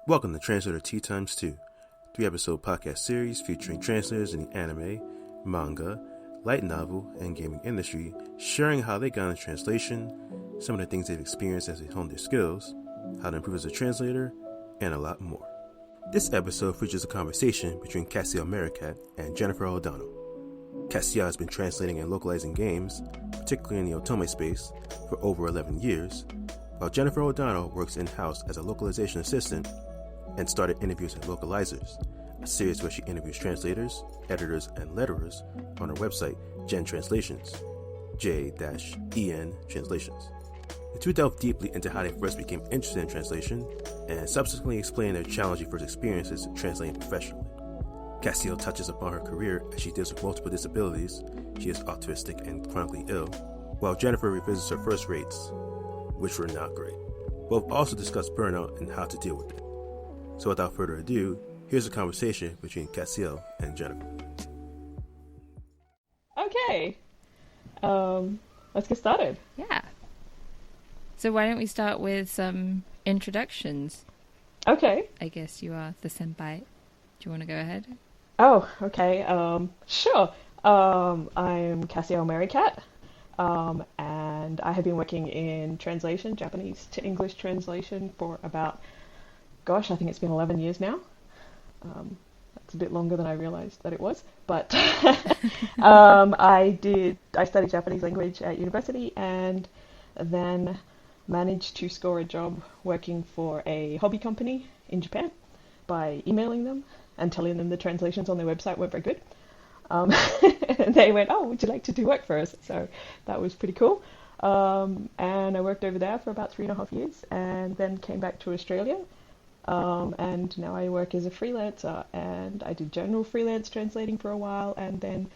Welcome to Translator Tea Times 2, 3-episode podcast series featuring translators in the anime, manga, light novel, and gaming industry, sharing how they got into translation, some of the things they've experienced as they hone their skills, how to improve as a translator, and a lot more. This episode features a conversation between Cassiel Merricat and Jennifer O'Donnell. Cassiel has been translating and localizing games, particularly in the otome space, for over 11 years, while Jennifer O'Donnell works in-house as a localization assistant and started interviews at Localizers, a series where she interviews translators, editors, and letterers on her website, Gen Translations, J-EN Translations. The two delve deeply into how they first became interested in translation and subsequently explain their challenging first experiences translating professionally. Cassiel touches upon her career as she deals with multiple disabilities. She is autistic and chronically ill, while Jennifer revisits her first rates, which were not great. Both also discuss burnout and how to deal with it. So without further ado, here's a conversation between Cassiel and Jennifer. Okay, let's get started. Yeah. So why don't we start with some introductions? Okay. I guess you are the senpai. Do you want to go ahead? Oh, okay. Sure. I'm Cassiel Merricat, and I have been working in translation, Japanese to English translation, for about, I think it's been 11 years now. That's a bit longer than I realized that it was, but I studied Japanese language at university and then managed to score a job working for a hobby company in Japan by emailing them and telling them the translations on their website weren't very good. They went, "Oh, would you like to do work for us?" So that was pretty cool. And I worked over there for about 3.5 years and then came back to Australia. And now I work as a freelancer, and I did general freelance translating for a while and then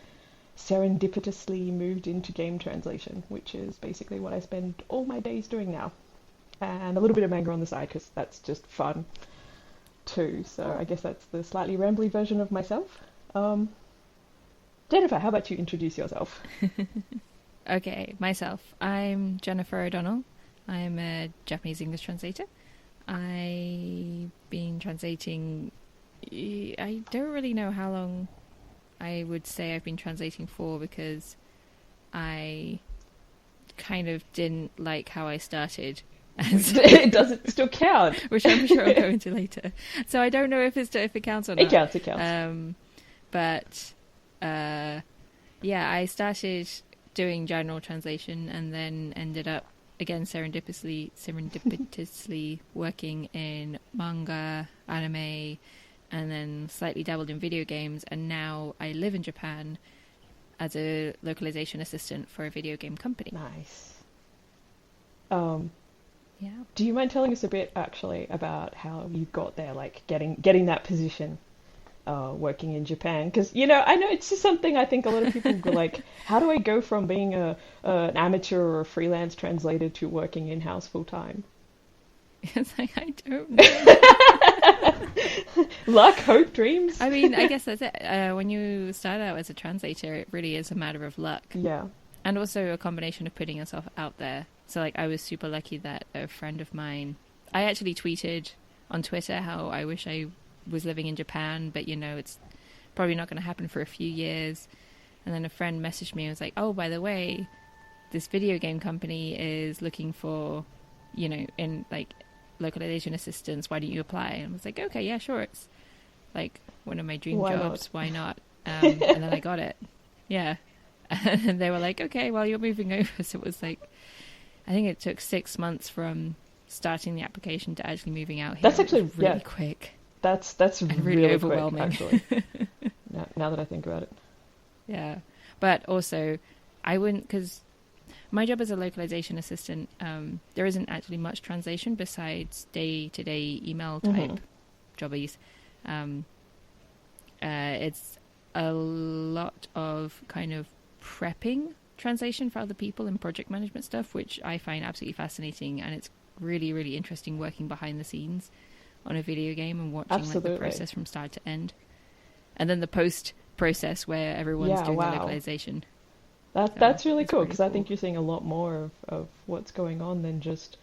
serendipitously moved into game translation, which is basically what I spend all my days doing now. And a little bit of manga on the side because that's just fun too. So I guess that's the slightly rambly version of myself. Jennifer, how about you introduce yourself? Okay, myself. I'm Jennifer O'Donnell. I'm a Japanese English translator. I've been translating, I don't really know how long I would say I've been translating for, because I kind of didn't like how I started. It doesn't still count, which I'm sure I'll go into later. So I don't know if it counts or not. It counts. Yeah, I started doing general translation and then ended up again serendipitously working in manga, anime, and then slightly dabbled in video games, and now I live in Japan as a localization assistant for a video game company. Nice. Yeah. Do you mind telling us a bit actually about how you got there, like getting that position, working in Japan? Because I know it's just something I think a lot of people go like, how do I go from being an amateur or a freelance translator to working in-house full time? It's like, I don't know. Luck, hope, dreams. I mean, I guess that's it. When you start out as a translator, it really is a matter of luck. Yeah. And also a combination of putting yourself out there. So, like, I was super lucky that a friend of mine... I actually tweeted on Twitter how I wish I was living in Japan, but, it's probably not going to happen for a few years. And then a friend messaged me and was like, "Oh, by the way, this video game company is looking for, in, like, localization assistants. Why don't you apply?" And I was like, "Okay, yeah, sure. It's, like, one of my dream jobs. Why not?" And then I got it. Yeah. And they were like, "Okay, well, you're moving over." So it was like, I think it took 6 months from starting the application to actually moving out here. That's actually really quick. That's and really overwhelming, quick, actually. now that I think about it. Yeah, but also I wouldn't, because my job as a localization assistant, there isn't actually much translation besides day-to-day email type jobbies. It's a lot of kind of prepping translation for other people and project management stuff, which I find absolutely fascinating, and it's really, really interesting working behind the scenes on a video game and watching like the process from start to end, and then the post process where everyone's doing the localization. That's really cool, because I think you're seeing a lot more of what's going on than just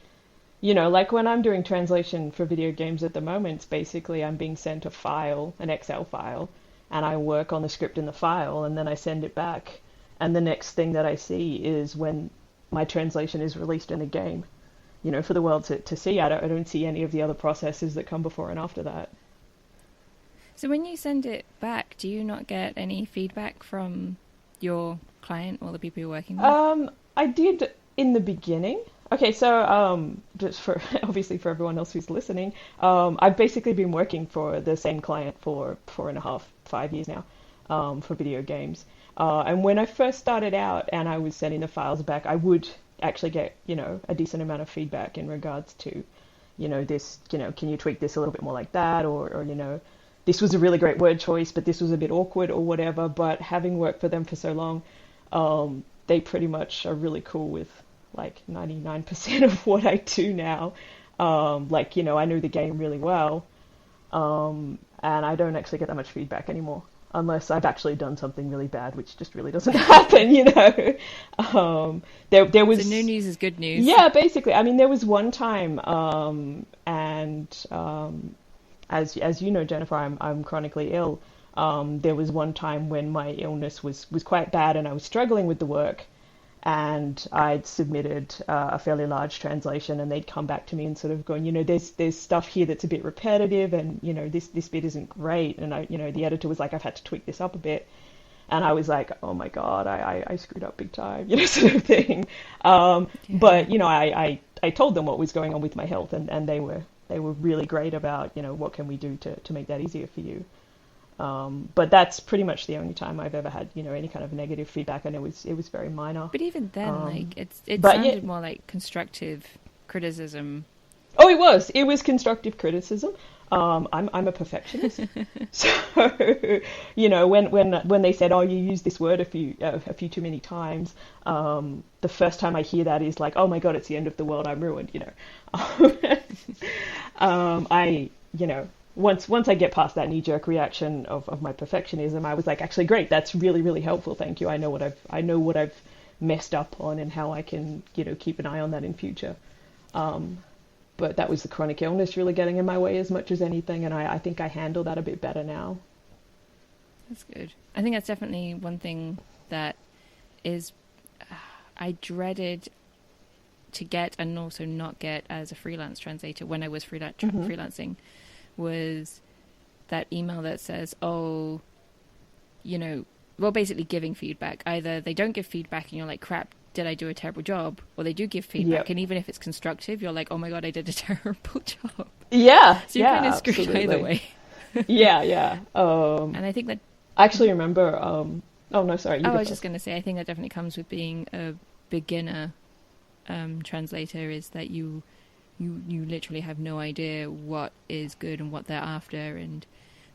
Like when I'm doing translation for video games at the moment, it's basically I'm being sent a file, an Excel file, and I work on the script in the file, and then I send it back. And the next thing that I see is when my translation is released in a game, for the world to see. I don't see any of the other processes that come before and after that. So when you send it back, do you not get any feedback from your client or the people you're working with? I did in the beginning. Okay, so just for obviously for everyone else who's listening, I've basically been working for the same client for 4.5, 5 years now, for video games. And when I first started out and I was sending the files back, I would actually get, a decent amount of feedback in regards to, this, can you tweak this a little bit more like that? Or this was a really great word choice, but this was a bit awkward or whatever. But having worked for them for so long, they pretty much are really cool with like 99% of what I do now. I know the game really well. And I don't actually get that much feedback anymore, unless I've actually done something really bad, which just really doesn't happen, There was... So no news is good news. Yeah, basically. I mean, there was one time, as you know, Jennifer, I'm chronically ill. There was one time when my illness was quite bad and I was struggling with the work, and I'd submitted a fairly large translation, and they'd come back to me and sort of going, there's stuff here that's a bit repetitive, and this bit isn't great, and the editor was like, I've had to tweak this up a bit, and I was like, oh my god, I screwed up big time, sort of thing. But I told them what was going on with my health, and they were really great about what can we do to make that easier for you. But that's pretty much the only time I've ever had, any kind of negative feedback, and it was very minor. But even then, it sounded more like constructive criticism. Oh, it was constructive criticism. I'm a perfectionist, so when they said, oh, you used this word a few too many times, the first time I hear that is like, oh my god, it's the end of the world, I'm ruined. Once I get past that knee-jerk reaction of my perfectionism, I was like, actually, great, that's really, really helpful. Thank you. I know what I've messed up on and how I can, keep an eye on that in future. But that was the chronic illness really getting in my way as much as anything, and I think I handle that a bit better now. That's good. I think that's definitely one thing that is I dreaded to get and also not get as a freelance translator when I was freelancing, was that email that says, oh, basically giving feedback. Either they don't give feedback and you're like, crap, did I do a terrible job? Or they do give feedback, yep. And even if it's constructive, you're like, oh my god, I did a terrible job. Yeah. So you're kind of screwed either way. Yeah. And I think that... I actually remember... oh, no, sorry. I was just going to say, I think that definitely comes with being a beginner translator, is that you literally have no idea what is good and what they're after, and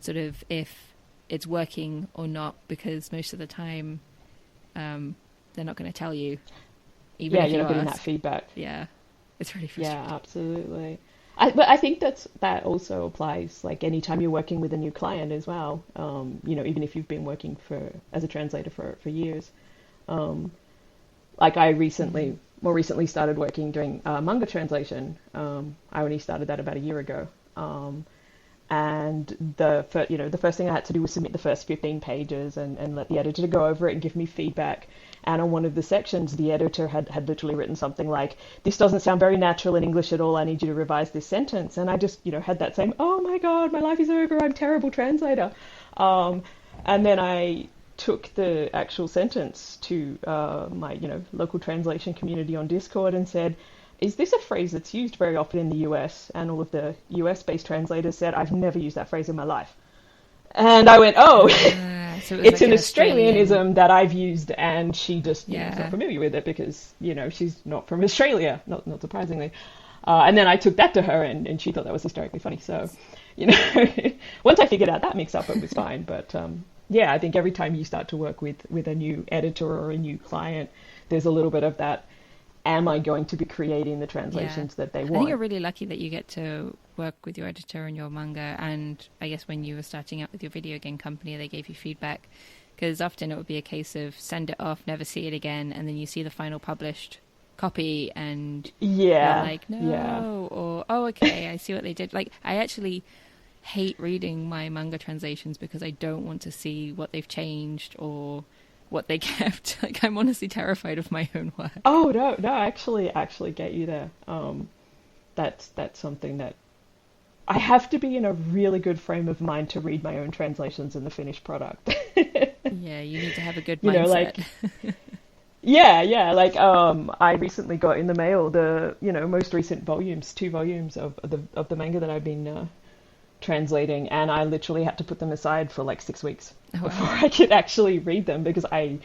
sort of if it's working or not, because most of the time they're not going to tell you. Even if you're not getting ask. That feedback. Yeah, it's really frustrating. Yeah, absolutely. But I think that also applies like anytime you're working with a new client as well. Even if you've been working as a translator for years. Like I more recently started working doing manga translation. I only started that about a year ago. And the first thing I had to do was submit the first 15 pages and let the editor go over it and give me feedback. And on one of the sections, the editor had literally written something like, this doesn't sound very natural in English at all, I need you to revise this sentence. And I just, had that same, oh my god, my life is over, I'm a terrible translator. And then I took the actual sentence to my, local translation community on Discord and said, is this a phrase that's used very often in the US? And all of the US-based translators said, I've never used that phrase in my life. And I went, oh, so it's like an Australianism that I've used, and she just is not familiar with it because, she's not from Australia, not surprisingly. And then I took that to her, and she thought that was hysterically funny. So, once I figured out that mix-up, it was fine. But, I think every time you start to work with a new editor or a new client, there's a little bit of that, am I going to be creating the translations that they want? I think you're really lucky that you get to work with your editor and your manga, and I guess when you were starting out with your video game company, they gave you feedback, because often it would be a case of send it off, never see it again, and then you see the final published copy and Yeah. you're like, no, Yeah. or, oh, okay, I see what they did. Like, I actually hate reading my manga translations because I don't want to see what they've changed or what they kept. Like, I'm honestly terrified of my own work. Oh no, I actually get you there. That's something that I have to be in a really good frame of mind to read my own translations in the finished product. Yeah, you need to have a good You know, mindset. like, yeah, like I recently got in the mail the most recent volumes, 2 volumes of the manga that I've been translating, and I literally had to put them aside for like 6 weeks Oh, before wow. I could actually read them because I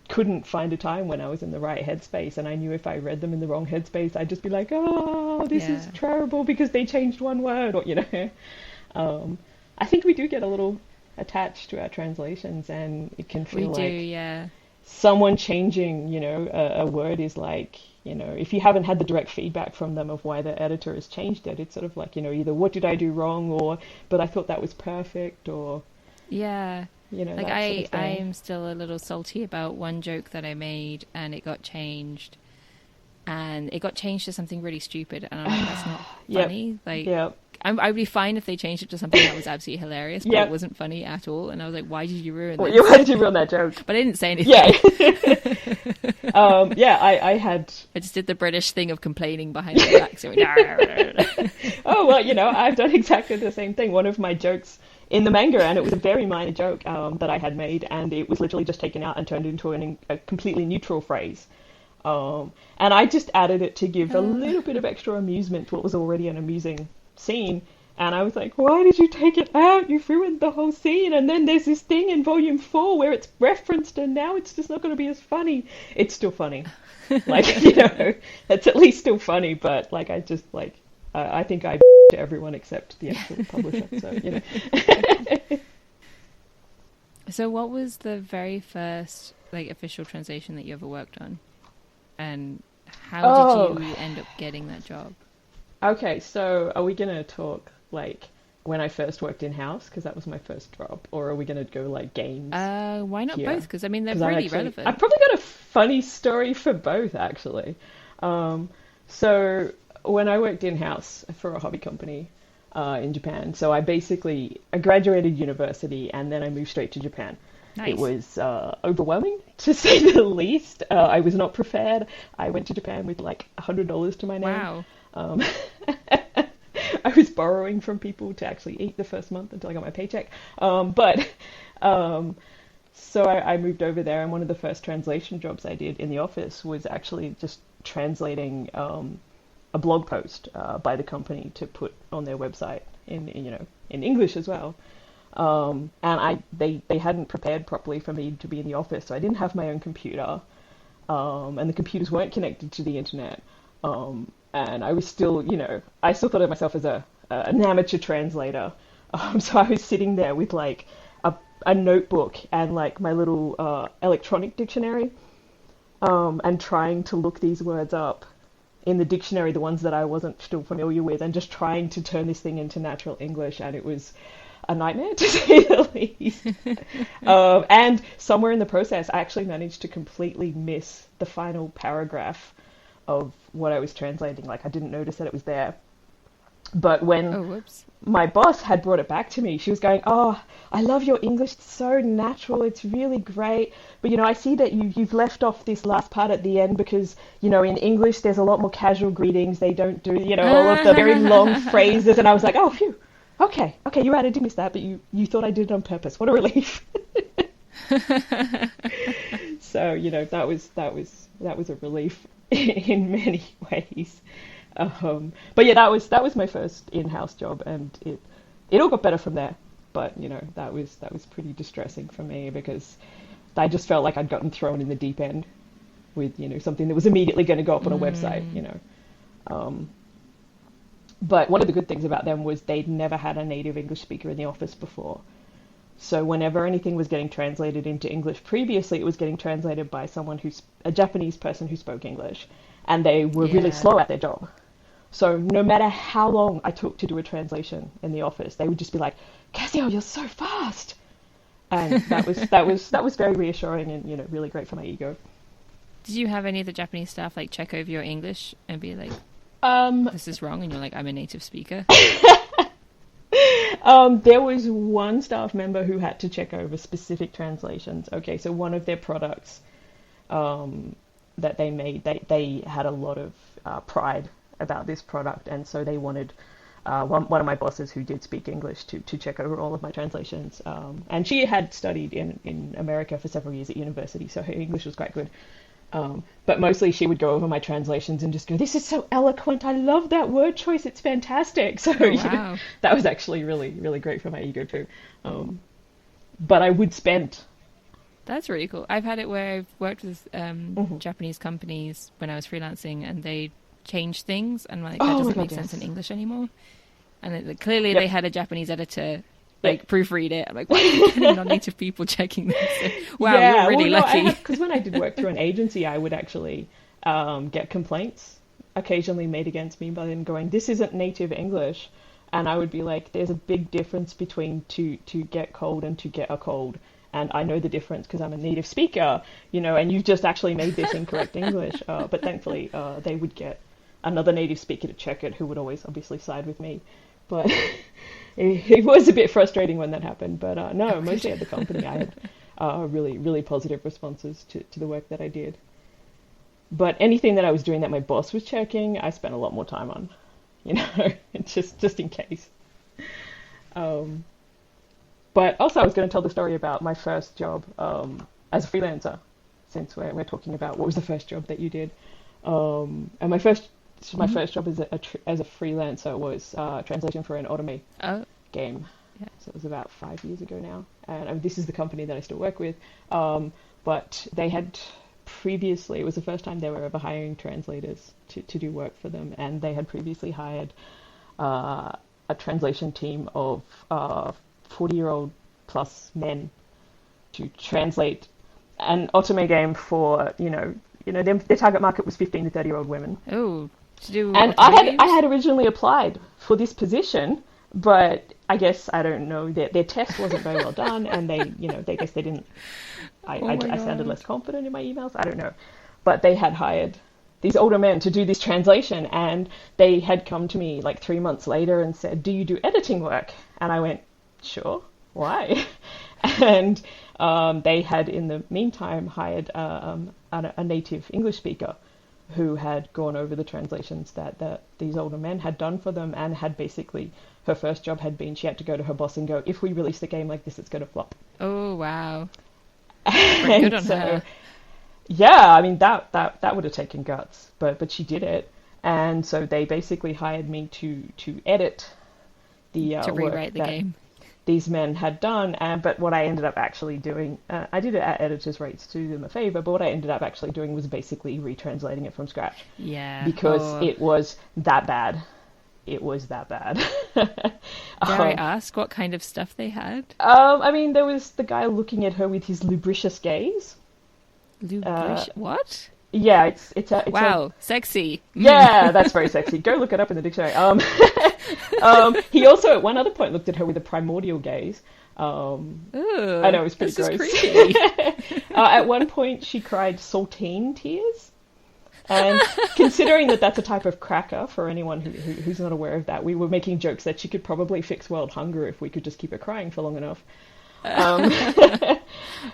couldn't find a time when I was in the right headspace, and I knew if I read them in the wrong headspace, I'd just be like, oh, this is Yeah. terrible because they changed one word, or I think we do get a little attached to our translations, and it can We feel do, like yeah. someone changing, a word is like, if you haven't had the direct feedback from them of why the editor has changed it, it's sort of like, either what did I do wrong, or but I thought that was perfect, or Yeah. Like, that sort of I thing. am still a little salty about one joke that I made and it got changed. And it got changed to something really stupid, and I'm like, that's not Yep, funny. Like, yep, I'd be fine if they changed it to something that was absolutely hilarious, but it yep. wasn't funny at all. And I was like, why did you ruin Well, this? why did you ruin that joke? But I didn't say anything. Yeah. Yeah, I had. I just did the British thing of complaining behind their back. So, Oh, well, I've done exactly the same thing. One of my jokes in the manga, and it was a very minor joke that I had made, and it was literally just taken out and turned into a completely neutral phrase. And I just added it to give a little bit of extra amusement to what was already an amusing scene. And I was like, why did you take it out? You've ruined the whole scene. And then there's this thing in volume 4 where it's referenced, and now it's just not going to be as funny. It's still funny. Like, it's at least still funny, but like, I just like, I think I to everyone except the actual publisher. So, So what was the very first like official translation that you ever worked on? And how did you end up getting that job? Okay, so are we going to talk like when I first worked in house, because that was my first job, or are we going to go like games? Why not here? both? Because I mean, they're 'Cause really relevant. I've probably got a funny story for both, actually. So when I worked in house for a hobby company in Japan, so I graduated university and then I moved straight to Japan. Nice. It was overwhelming, to say the least. I was not prepared. I went to Japan with like $100 to my name. Wow. I was borrowing from people to actually eat the first month until I got my paycheck. So I moved over there, and one of the first translation jobs I did in the office was actually just translating a blog post by the company to put on their website in English as well. And they hadn't prepared properly for me to be in the office, so I didn't have my own computer, and the computers weren't connected to the internet. And I was still, I still thought of myself as an amateur translator. So I was sitting there with like a notebook and like my little electronic dictionary, and trying to look these words up in the dictionary, the ones that I wasn't still familiar with, and just trying to turn this thing into natural English. And it was a nightmare, to say the least. And somewhere in the process, I actually managed to completely miss the final paragraph of what I was translating. Like, I didn't notice that it was there. But when whoops. my boss had brought it back to me, she was going, "Oh, I love your English. It's so natural. It's really great. But, I see that you've left off this last part at the end because, in English, there's a lot more casual greetings. They don't do, all of the very long phrases." And I was like, "Oh, phew. Okay, you're right. I did miss that, but you thought I did it on purpose. What a relief." So, that was a relief in many ways. But yeah, that was my first in-house job, and it all got better from there. But that was pretty distressing for me because I just felt like I'd gotten thrown in the deep end with something that was immediately going to go up on a website. But one of the good things about them was they'd never had a native English speaker in the office before. So whenever anything was getting translated into English previously, it was getting translated by a Japanese person who spoke English, and they were really slow at their job. So no matter how long I took to do a translation in the office, they would just be like, "Cassiel, you're so fast," and that was very reassuring and really great for my ego. Did you have any of the Japanese staff like check over your English and be like, this is wrong, and you're like, I'm a native speaker? There was one staff member who had to check over specific translations. Okay, so one of their products that they made, they had a lot of pride about this product, and so they wanted one of my bosses who did speak English to check over all of my translations. And she had studied in America for several years at university, so her English was quite good. But mostly she would go over my translations and just go, this is so eloquent, I love that word choice, it's fantastic. So wow. That was actually really, really great for my ego too. But I would spend... That's really cool. I've had it where I've worked with Japanese companies when I was freelancing, and they changed things, and like that doesn't make sense in English anymore. And clearly they had a Japanese editor proofread it. I'm like, why are you getting non-native people checking this? So, wow, you're really lucky. Because when I did work through an agency, I would actually get complaints occasionally made against me by them going, this isn't native English. And I would be like, there's a big difference between to get cold and to get a cold. And I know the difference because I'm a native speaker, and you've just actually made this incorrect English. But thankfully, they would get another native speaker to check it, who would always obviously side with me. But it was a bit frustrating when that happened. But no, mostly at the company, I had really, really positive responses to the work that I did. But anything that I was doing that my boss was checking, I spent a lot more time on, just in case. But also I was going to tell the story about my first job as a freelancer, since we're talking about what was the first job that you did. And my first job as a freelancer was translation for an otome game. Yeah. So it was about 5 years ago now. And this is the company that I still work with. But they had previously, it was the first time they were ever hiring translators to do work for them. And they had previously hired a translation team of 40-year-old plus men to translate an otome game for, their target market was 15 to 30-year-old women. Oh, to do. And I had originally applied for this position, but I guess, I don't know, their test wasn't very well done, and they didn't. I sounded less confident in my emails. I don't know, but they had hired these older men to do this translation, and they had come to me like 3 months later and said, "Do you do editing work?" And I went, "Sure. Why?" And they had in the meantime hired a native English speaker who had gone over the translations that these older men had done for them, and had basically, her first job had been, she had to go to her boss and go, if we release the game like this, it's going to flop. Oh, wow. Good on her. Yeah, I mean, that would have taken guts, but she did it. And so they basically hired me to edit the to rewrite the game these men had done. But what I ended up actually doing, I did it at editor's rates to do them a favor, but what I ended up actually doing was basically retranslating it from scratch. Yeah. Because it was that bad. It was that bad. Dare I ask what kind of stuff they had? I mean, there was the guy looking at her with his lubricious gaze. What? Yeah, it's wow, sexy. Yeah, that's very sexy. Go look it up in the dictionary. He also at one other point looked at her with a primordial gaze. Ooh, I know, it was pretty gross. Creepy. At one point, she cried saltine tears. And considering that that's a type of cracker, for anyone who's not aware of that, we were making jokes that she could probably fix world hunger if we could just keep her crying for long enough.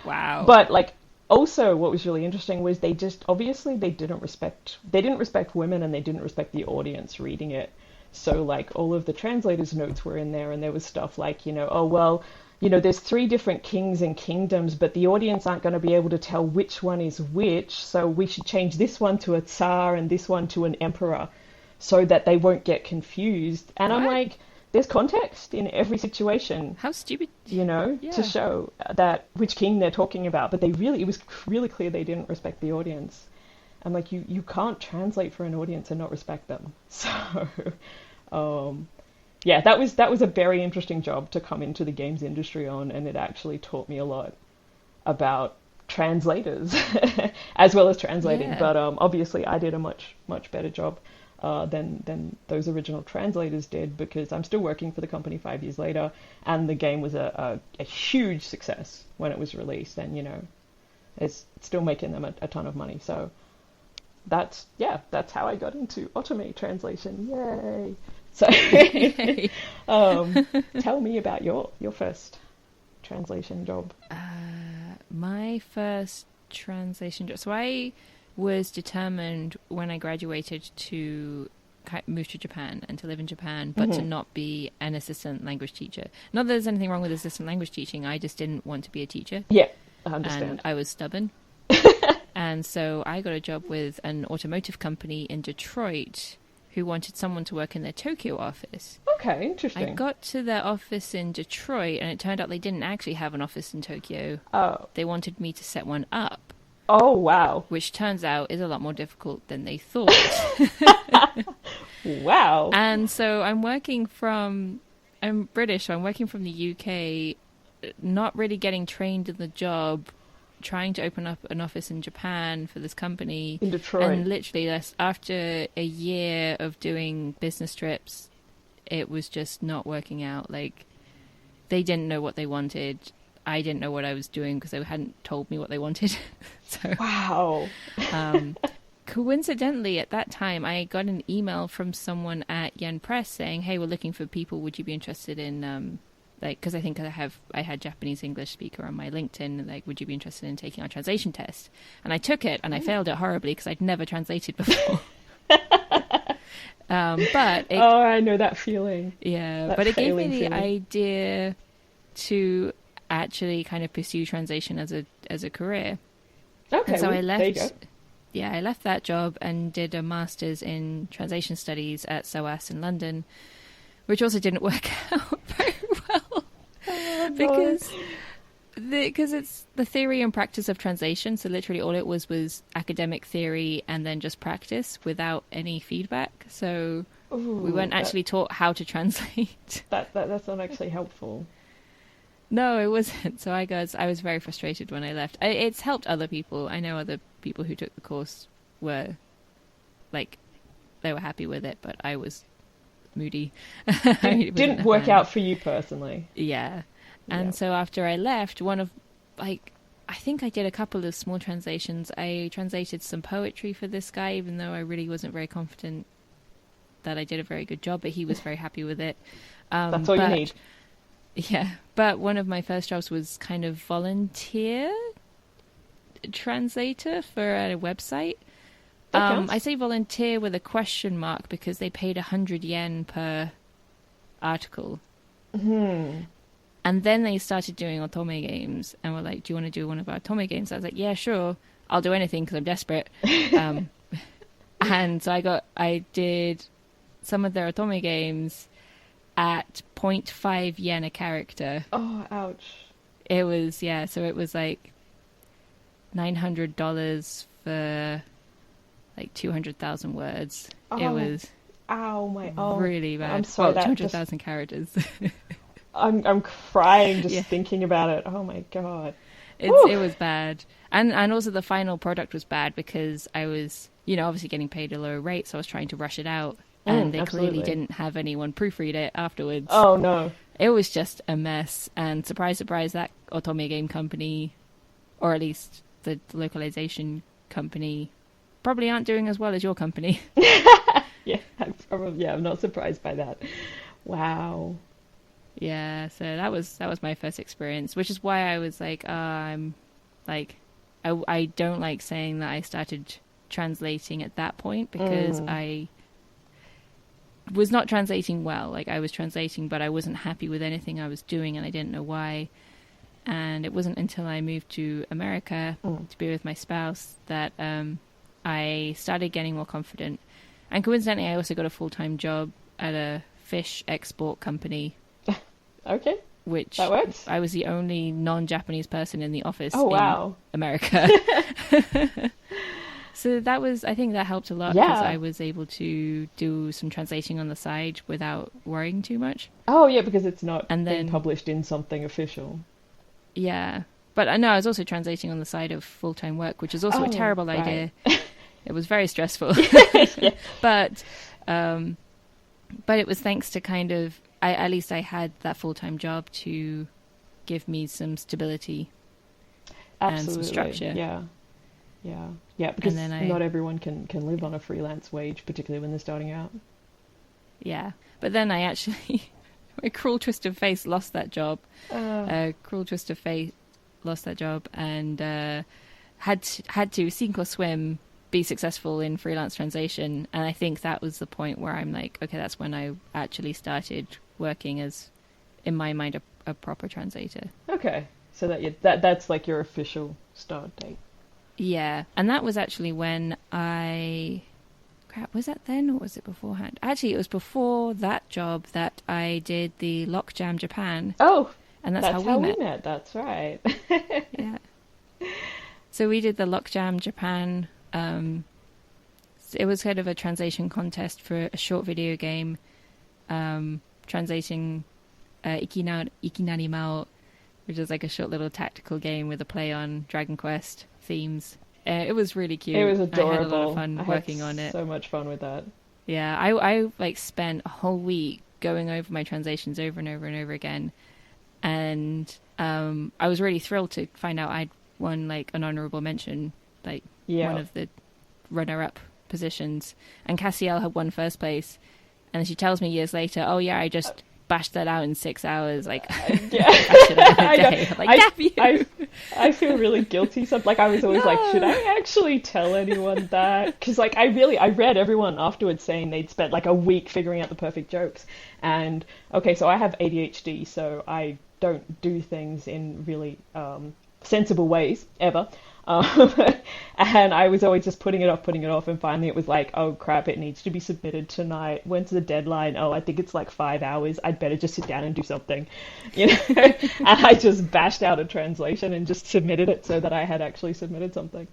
Wow. But also what was really interesting was they didn't respect women, and they didn't respect the audience reading it. So all of the translators' notes were in there, and there was stuff like, there's 3 different kings and kingdoms, but the audience aren't going to be able to tell which one is which, so we should change this one to a tsar and this one to an emperor so that they won't get confused. And what? I'm like, there's context in every situation. How stupid. To show that which king they're talking about, but it was really clear they didn't respect the audience. I'm like, you can't translate for an audience and not respect them. So, yeah, that was a very interesting job to come into the games industry on, and it actually taught me a lot about translators as well as translating. Yeah. But obviously I did a much better job than those original translators did, because I'm still working for the company 5 years later, and the game was a huge success when it was released, and it's still making them a ton of money. So that's how I got into autome translation. Yay! So, tell me about your first translation job. My first translation job. So I was determined when I graduated to move to Japan and to live in Japan, but to not be an assistant language teacher. Not that there's anything wrong with assistant language teaching. I just didn't want to be a teacher. Yeah, I understand. And I was stubborn. And so I got a job with an automotive company in Detroit who wanted someone to work in their Tokyo office. Okay, interesting. I got to their office in Detroit, and it turned out they didn't actually have an office in Tokyo. Oh. They wanted me to set one up. Oh, wow. Which turns out is a lot more difficult than they thought. Wow. And so I'm British, so I'm working from the UK, not really getting trained in the job, trying to open up an office in Japan for this company. In Detroit. And literally, after a year of doing business trips, it was just not working out. Like, they didn't know what they wanted. I didn't know what I was doing because they hadn't told me what they wanted. So, wow. Coincidentally, at that time, I got an email from someone at Yen Press saying, "Hey, we're looking for people. Would you be interested in because I think I had Japanese English speaker on my LinkedIn. Like, would you be interested in taking our translation test?" And I took it, and I failed it horribly because I'd never translated before. I know that feeling. Yeah, but it gave me the idea to actually kind of pursue translation as a career. Okay, and so I there you go. Yeah, I left that job and did a master's in translation studies at SOAS in London, which also didn't work out very well because it's the theory and practice of translation. So literally all it was academic theory and then just practice without any feedback. So we weren't actually taught how to translate. That's not actually helpful. No, it wasn't. So I was very frustrated when I left. It's helped other people. I know other people who took the course were they were happy with it, but I was moody. It didn't work out for you personally. Yeah. And so after I left, I think I did a couple of small translations. I translated some poetry for this guy, even though I really wasn't very confident that I did a very good job, but he was very happy with it. That's all you need. Yeah, but one of my first jobs was kind of volunteer translator for a website. I say volunteer with a question mark because they paid 100 yen per article. Mm-hmm. And then they started doing otome games and were like, "Do you want to do one of our otome games?" I was like, "Yeah, sure. I'll do anything because I'm desperate." And so I did some of their otome games at 0.5 yen a character. Oh, ouch. It was, so it was like $900 for like 200,000 words. Oh, it was really bad. I'm sorry, 200,000 characters. I'm crying just thinking about it. Oh my god. It was bad. And also the final product was bad because I was, obviously getting paid a lower rate, so I was trying to rush it out. And they clearly didn't have anyone proofread it afterwards. Oh, no. It was just a mess. And surprise, surprise, that otome game company, or at least the localization company, probably aren't doing as well as your company. I'm not surprised by that. Wow. Yeah, so that was my first experience, which is why I was like, I don't like saying that I started translating at that point because I was not translating well. Like, I was translating, but I wasn't happy with anything I was doing, and I didn't know why. And it wasn't until I moved to America to be with my spouse that I started getting more confident. And coincidentally, I also got a full-time job at a fish export company. Okay. Which that works. I was the only non-Japanese person in the office in America. So I think that helped a lot because I was able to do some translating on the side without worrying too much. Oh, yeah, because it's not being published in something official. Yeah. But no, I was also translating on the side of full-time work, which is also a terrible idea. It was very stressful. But it was thanks to kind of, at least I had that full-time job to give me some stability and some structure. Yeah. Yeah, because And then not everyone can live on a freelance wage, particularly when they're starting out. yeah. But then I actually, a cruel twist of fate, lost that job. Cruel twist of fate, lost that job, and had to sink or swim, be successful in freelance translation. And I think that was the point where I'm like, okay, that's when I actually started working as, in my mind, a proper translator. Okay, so that's like your official start date. Yeah, and that was actually when was that then or was it beforehand? Actually, it was before that job that I did the Lockjam Japan. Oh, and that's how we met. That's right. Yeah. So we did the Lockjam Japan. It was kind of a translation contest for a short video game, translating Ikinari Mao, which is like a short little tactical game with a play on Dragon Quest themes. It was really cute. It was adorable. I had a lot of fun working on it. So much fun with that. Yeah, I like spent a whole week going over my translations over and over and over again, and I was really thrilled to find out I'd won like an honorable mention, like one of the runner-up positions, and Cassiel had won first place, and she tells me years later, "Oh yeah, I just bashed that out in 6 hours." Like, bashed it out in a day. I'm like, damn you. I feel really guilty. So, like, I was always like, should I actually tell anyone that? Because, like, I read everyone afterwards saying they'd spent like a week figuring out the perfect jokes. And okay, so I have ADHD, so I don't do things in really sensible ways ever. And I was always just putting it off, and finally it was like, oh crap, it needs to be submitted tonight. When's the deadline? Oh, I think it's like 5 hours. I'd better just sit down and do something, you know. And I just bashed out a translation and just submitted it so that I had actually submitted something.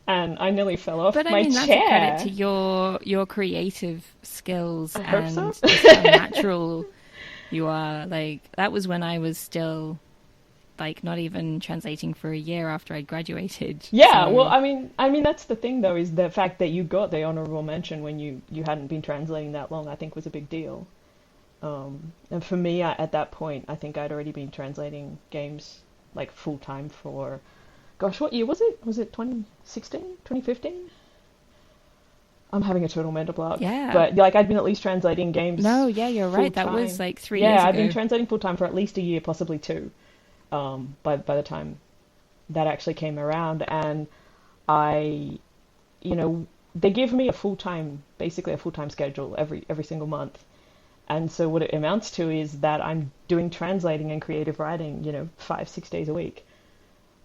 And I nearly fell off my chair. But I mean, that's a credit to your creative skills and so. Just how natural you are. Like, that was when I was still like not even translating for a year after I'd graduated. Yeah, so... well, I mean that's the thing though, is the fact that you got the honorable mention when you hadn't been translating that long, I think was a big deal. And for me, at that point, I think I'd already been translating games like full time for, gosh, what year was it? Was it 2016, 2015? I'm having a total mental block. Yeah. But like I'd been at least translating games. No, yeah, you're right. That was like 3 years ago. Yeah, I'd been translating full time for at least a year, possibly 2. By the time that actually came around, and I, they give me basically a full-time schedule every single month, and so what it amounts to is that I'm doing translating and creative writing, 5-6 days a week,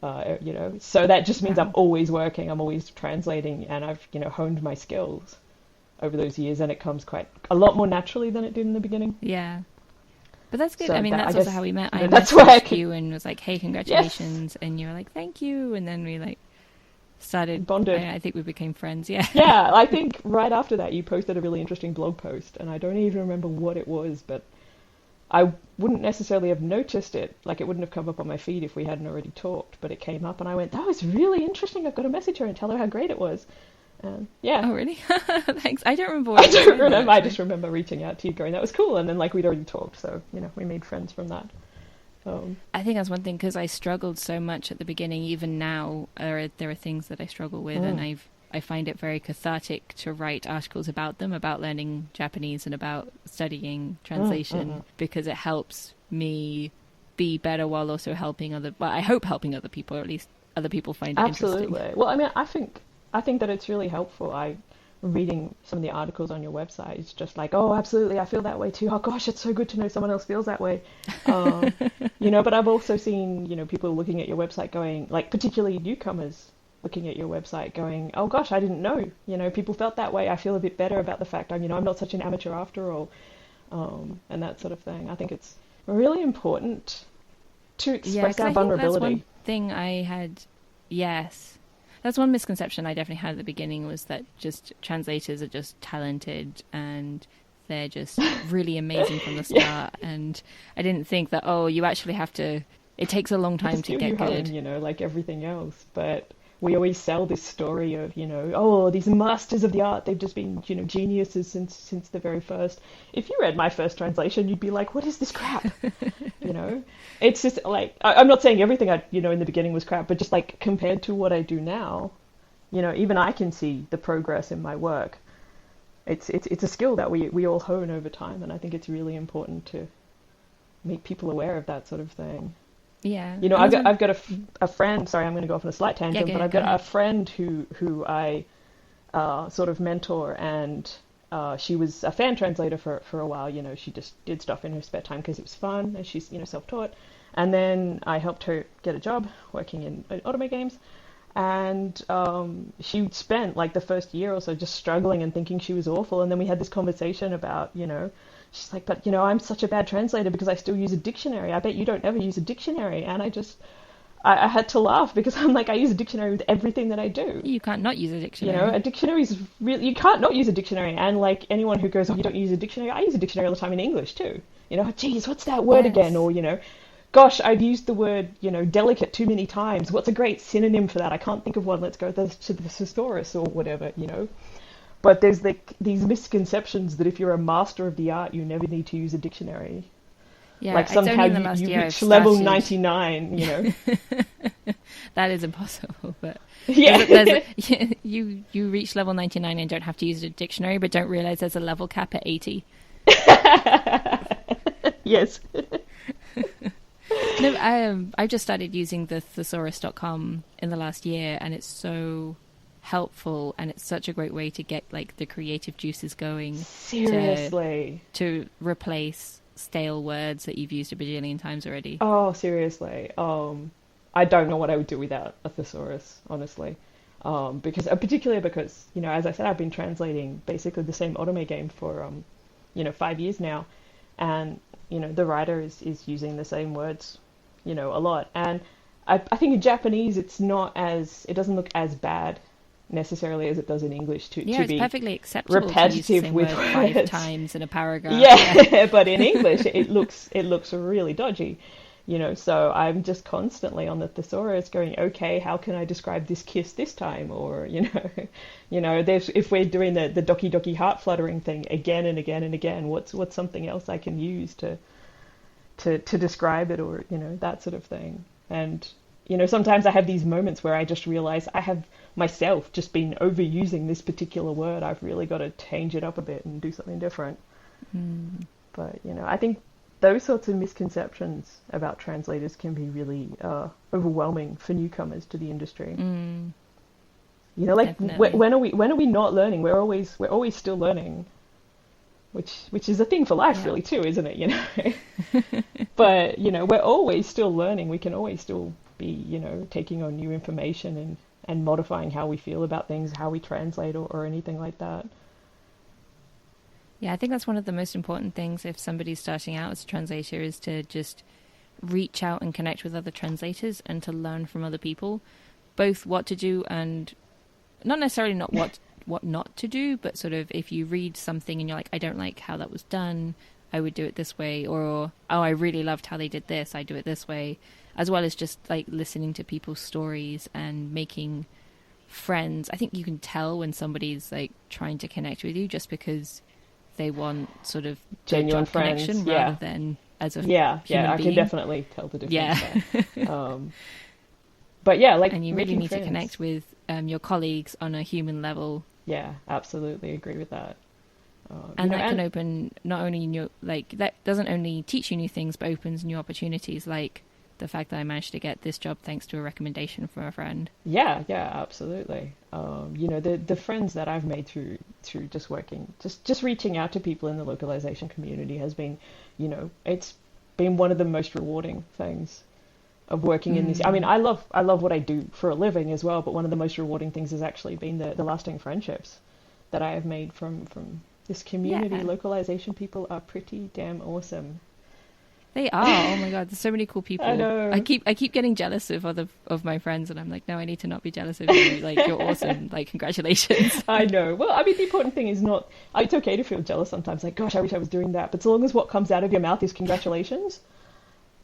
so that just means I'm always working, I'm always translating, and I've honed my skills over those years, and it comes quite a lot more naturally than it did in the beginning. Yeah. But that's good. So I mean, that's also how we met. I that's why you and was like, "Hey, congratulations!" Yes. And you were like, "Thank you." And then we like started bonded. I think we became friends. Yeah. Yeah, I think right after that you posted a really interesting blog post, and I don't even remember what it was, but I wouldn't necessarily have noticed it. Like, it wouldn't have come up on my feed if we hadn't already talked. But it came up, and I went, "That was really interesting. I've got to message her and tell her how great it was." Yeah. Oh, really? Thanks. I don't remember. I don't remember. I just remember reaching out to you, going, "That was cool," and then like we'd already talked, so we made friends from that. I think that's one thing, because I struggled so much at the beginning. Even now, there are things that I struggle with, and I find it very cathartic to write articles about them, about learning Japanese and about studying translation, because it helps me be better while also helping I hope helping other people, or at least other people find it interesting. Absolutely. Well, I mean, I think that it's really helpful. Reading some of the articles on your website, it's just like, oh, absolutely, I feel that way too. Oh gosh, it's so good to know someone else feels that way. But I've also seen, people looking at your website going, like, particularly newcomers looking at your website going, oh gosh, I didn't know, people felt that way. I feel a bit better about the fact I'm not such an amateur after all, and that sort of thing. I think it's really important to express our vulnerability. That's one thing I had, yes. That's one misconception I definitely had at the beginning, was that just translators are just talented and they're just really amazing from the start. And I didn't think that, you actually have to, it takes a long time to get good. Like everything else. But we always sell this story of, these masters of the art, they've just been, geniuses since the very first. If you read my first translation, you'd be like, what is this crap? It's just like, I'm not saying everything I, in the beginning was crap, but just like compared to what I do now, even I can see the progress in my work. It's a skill that we all hone over time, and I think it's really important to make people aware of that sort of thing. Yeah. I've got a friend. Sorry, I'm going to go off on a slight tangent, but I've got a friend who I sort of mentor, and she was a fan translator for a while. She just did stuff in her spare time because it was fun, and she's self-taught. And then I helped her get a job working in otome games, and she spent like the first year or so just struggling and thinking she was awful. And then we had this conversation about, she's like, but I'm such a bad translator because I still use a dictionary. I bet you don't ever use a dictionary. And I had to laugh because I'm like, I use a dictionary with everything that I do. You can't not use a dictionary. A dictionary is really, you can't not use a dictionary. And like anyone who goes, oh, you don't use a dictionary, I use a dictionary all the time in English too. Geez, what's that word again? Or, gosh, I've used the word, delicate too many times. What's a great synonym for that? I can't think of one. Let's go to the thesaurus or whatever, But there's these misconceptions that if you're a master of the art, you never need to use a dictionary. Yeah, like somehow you reach level 99, That is impossible, but yeah. you reach level 99 and don't have to use a dictionary, but don't realize there's a level cap at 80. Yes. No, I've just started using the thesaurus.com in the last year, and it's so helpful, and it's such a great way to get like the creative juices going. Seriously. To replace stale words that you've used a bajillion times already. Oh, seriously. I don't know what I would do without a thesaurus, honestly. Particularly because, as I said, I've been translating basically the same otome game for 5 years now, and the writer is using the same words, a lot. And I think in Japanese it doesn't look as bad necessarily as it does in English to it's be perfectly acceptable repetitive to use the same with word 5 words. times in a paragraph. Yeah, but in English it looks really dodgy. So I'm just constantly on the thesaurus going, okay, how can I describe this kiss this time? Or, if we're doing the doki doki heart fluttering thing again and again and again, what's something else I can use to describe it, or, that sort of thing. And, sometimes I have these moments where I just realize I have myself just been overusing this particular word. I've really got to change it up a bit and do something different. But, I think those sorts of misconceptions about translators can be really overwhelming for newcomers to the industry. When are we not learning? We're always still learning, which is a thing for life, really, too, isn't it? But we're always still learning. We can always still be taking on new information and modifying how we feel about things, how we translate, or anything like that. Yeah, I think that's one of the most important things if somebody's starting out as a translator, is to just reach out and connect with other translators and to learn from other people, both what to do and not necessarily not what not to do, but sort of if you read something and you're like, I don't like how that was done, I would do it this way, or, oh, I really loved how they did this, I do it this way, as well as just like listening to people's stories and making friends. I think you can tell when somebody's like trying to connect with you just because they want sort of genuine friends, connection rather than as a human being. I can definitely tell the difference. Yeah. But yeah, like, and you really need to connect with your colleagues on a human level. Yeah, absolutely agree with that. And that can open not only new, like, that doesn't only teach you new things, but opens new opportunities, like the fact that I managed to get this job thanks to a recommendation from a friend. Yeah, absolutely. The friends that I've made through just working, just reaching out to people in the localization community has been, it's been one of the most rewarding things of working in this. I mean, I love what I do for a living as well, but one of the most rewarding things has actually been the lasting friendships that I have made from this community. Yeah. Localization people are pretty damn awesome. They are. Oh my god, there's so many cool people. I know. I keep getting jealous of my friends, and I'm like, no, I need to not be jealous of you. Like, you're awesome. Like, congratulations. I know. Well, I mean, the important thing is not. It's okay to feel jealous sometimes. Like, gosh, I wish I was doing that. But so long as what comes out of your mouth is congratulations,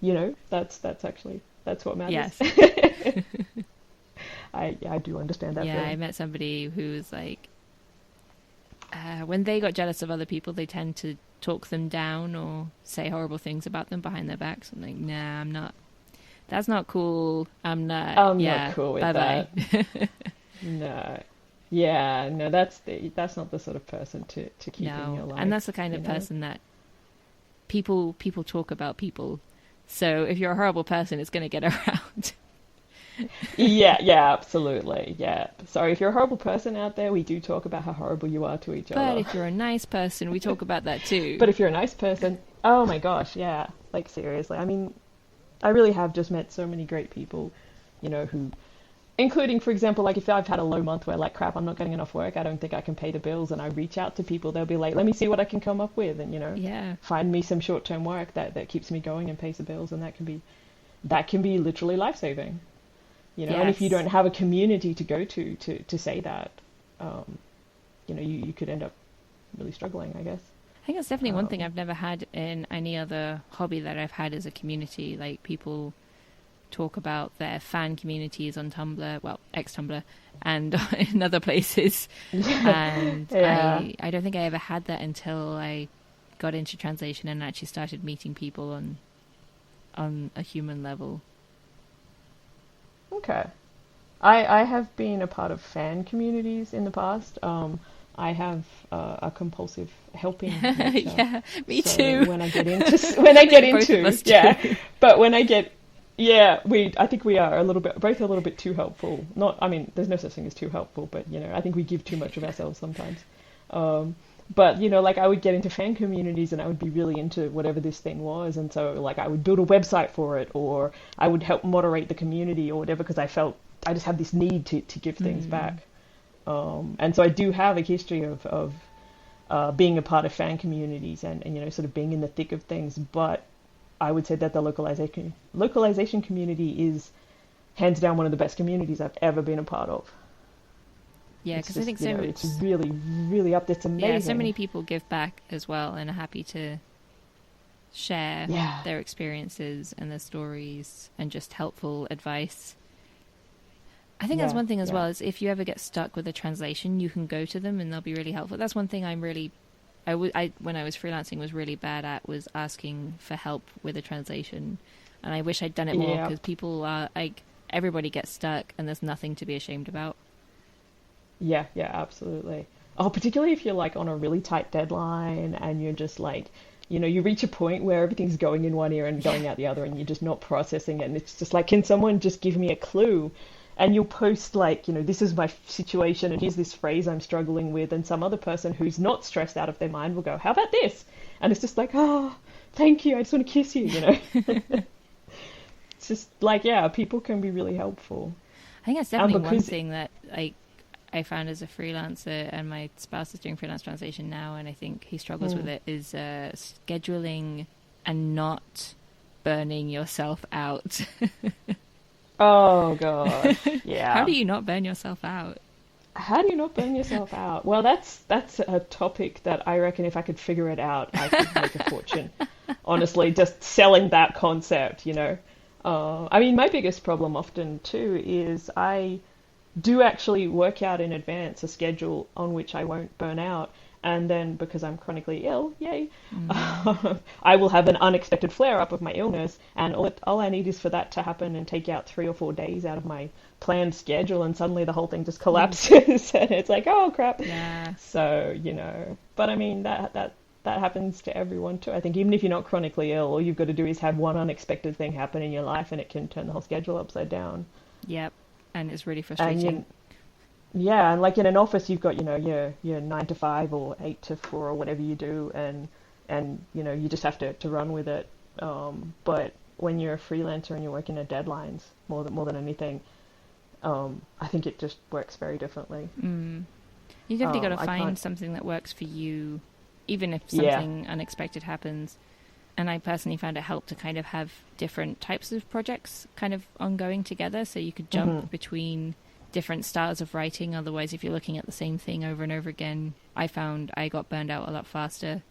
that's what matters. Yes. I do understand that. Yeah, feeling. I met somebody who was like, when they got jealous of other people, they tend to talk them down or say horrible things about them behind their backs. I'm like, nah, I'm not. That's not cool. I'm not. Not cool with that. No. Yeah, no, that's not the sort of person to keep in your No, life. and that's the kind of person that people talk about people. So if you're a horrible person, it's going to get around. Yeah, absolutely. Yeah. Sorry, if you're a horrible person out there, we do talk about how horrible you are to each But other. if you're a nice person, we talk about that too. But if you're a nice person, oh my gosh, yeah. Like seriously. I mean, I really have just met so many great people, who including, for example, like if I've had a low month where like crap, I'm not getting enough work, I don't think I can pay the bills, and I reach out to people, they'll be like, let me see what I can come up with, and Yeah. find me some short-term work that keeps me going and pays the bills, and that can be literally life-saving. And if you Yes. don't have a community to go to say that, you could end up really struggling, I guess. I think that's definitely one thing Um, I've never had in any other hobby that I've had as a community. Like people talk about their fan communities on Tumblr, well, ex-Tumblr, and in other places. And yeah, I don't think I ever had that until I got into translation and actually started meeting people on a human level. okay. I have been a part of fan communities in the past. I have a compulsive helping nature. Yeah, me So too. when I get into when I get Both of into us yeah, do. but when I get yeah, I think we are both a little bit too helpful. Not, I mean, there's no such thing as too helpful, but I think we give too much of ourselves sometimes. But like I would get into fan communities and I would be really into whatever this thing was, and so like I would build a website for it, or I would help moderate the community or whatever, because I felt I just had this need to give things back. And so I do have a history of being a part of fan communities and sort of being in the thick of things. But I would say that the localization community is hands down one of the best communities I've ever been a part of. Yeah, It's because I just, think so. it's really, really up there. It's amazing. Yeah, so many people give back as well and are happy to share Yeah. their experiences and their stories and just helpful advice. I think that's Yeah, one thing as yeah. well, is if you ever get stuck with a translation, you can go to them and they'll be really helpful. That's one thing when I was freelancing, was really bad at, was asking for help with a translation. And I wish I'd done it more, Yeah. because people are like, everybody gets stuck and there's nothing to be ashamed about. Yeah, yeah, absolutely. Oh, particularly if you're like on a really tight deadline and you're just like, you reach a point where everything's going in one ear and going out the other, and you're just not processing it. And it's just like, can someone just give me a clue? And you'll post like, this is my situation and here's this phrase I'm struggling with. And some other person who's not stressed out of their mind will go, how about this? And it's just like, oh, thank you. I just want to kiss you. It's just like, yeah, people can be really helpful. I think that's definitely one because, thing that I found as a freelancer, and my spouse is doing freelance translation now, and I think he struggles with it, is scheduling and not burning yourself out. oh gosh, yeah. How do you not burn yourself out? How do you not burn yourself out? Well, that's a topic that I reckon if I could figure it out, I could make a fortune. Honestly, just selling that concept. I mean, my biggest problem often too is I do actually work out in advance a schedule on which I won't burn out. And then because I'm chronically ill, yay, I will have an unexpected flare up of my illness. And all I need is for that to happen and take out 3 or 4 days out of my planned schedule. And suddenly the whole thing just collapses. And it's like, oh, crap. Yeah. So, but I mean, that happens to everyone too. I think even if you're not chronically ill, all you've got to do is have one unexpected thing happen in your life and it can turn the whole schedule upside down. Yep. And it's really And frustrating. yeah, and like in an office, you've got your 9 to 5 or 8 to 4 or whatever you do, and you just have to run with it. But when you're a freelancer and you're working at deadlines more than anything, I think it just works very differently. You definitely got to I find can't. something that works for you, even if Yeah. something unexpected happens. And I personally found it helped to kind of have different types of projects kind of ongoing together, so you could jump between different styles of writing. Otherwise, if you're looking at the same thing over and over again, I found I got burned out a lot faster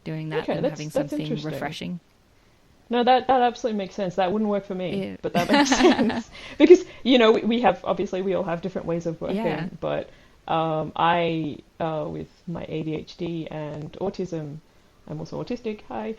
doing that Okay, than that's having that's something interesting. refreshing. No, that absolutely makes sense. That wouldn't work for me, Yeah. but that makes sense because we have obviously we all have different ways of working. Yeah. But I with my ADHD and autism, I'm also autistic. Hi.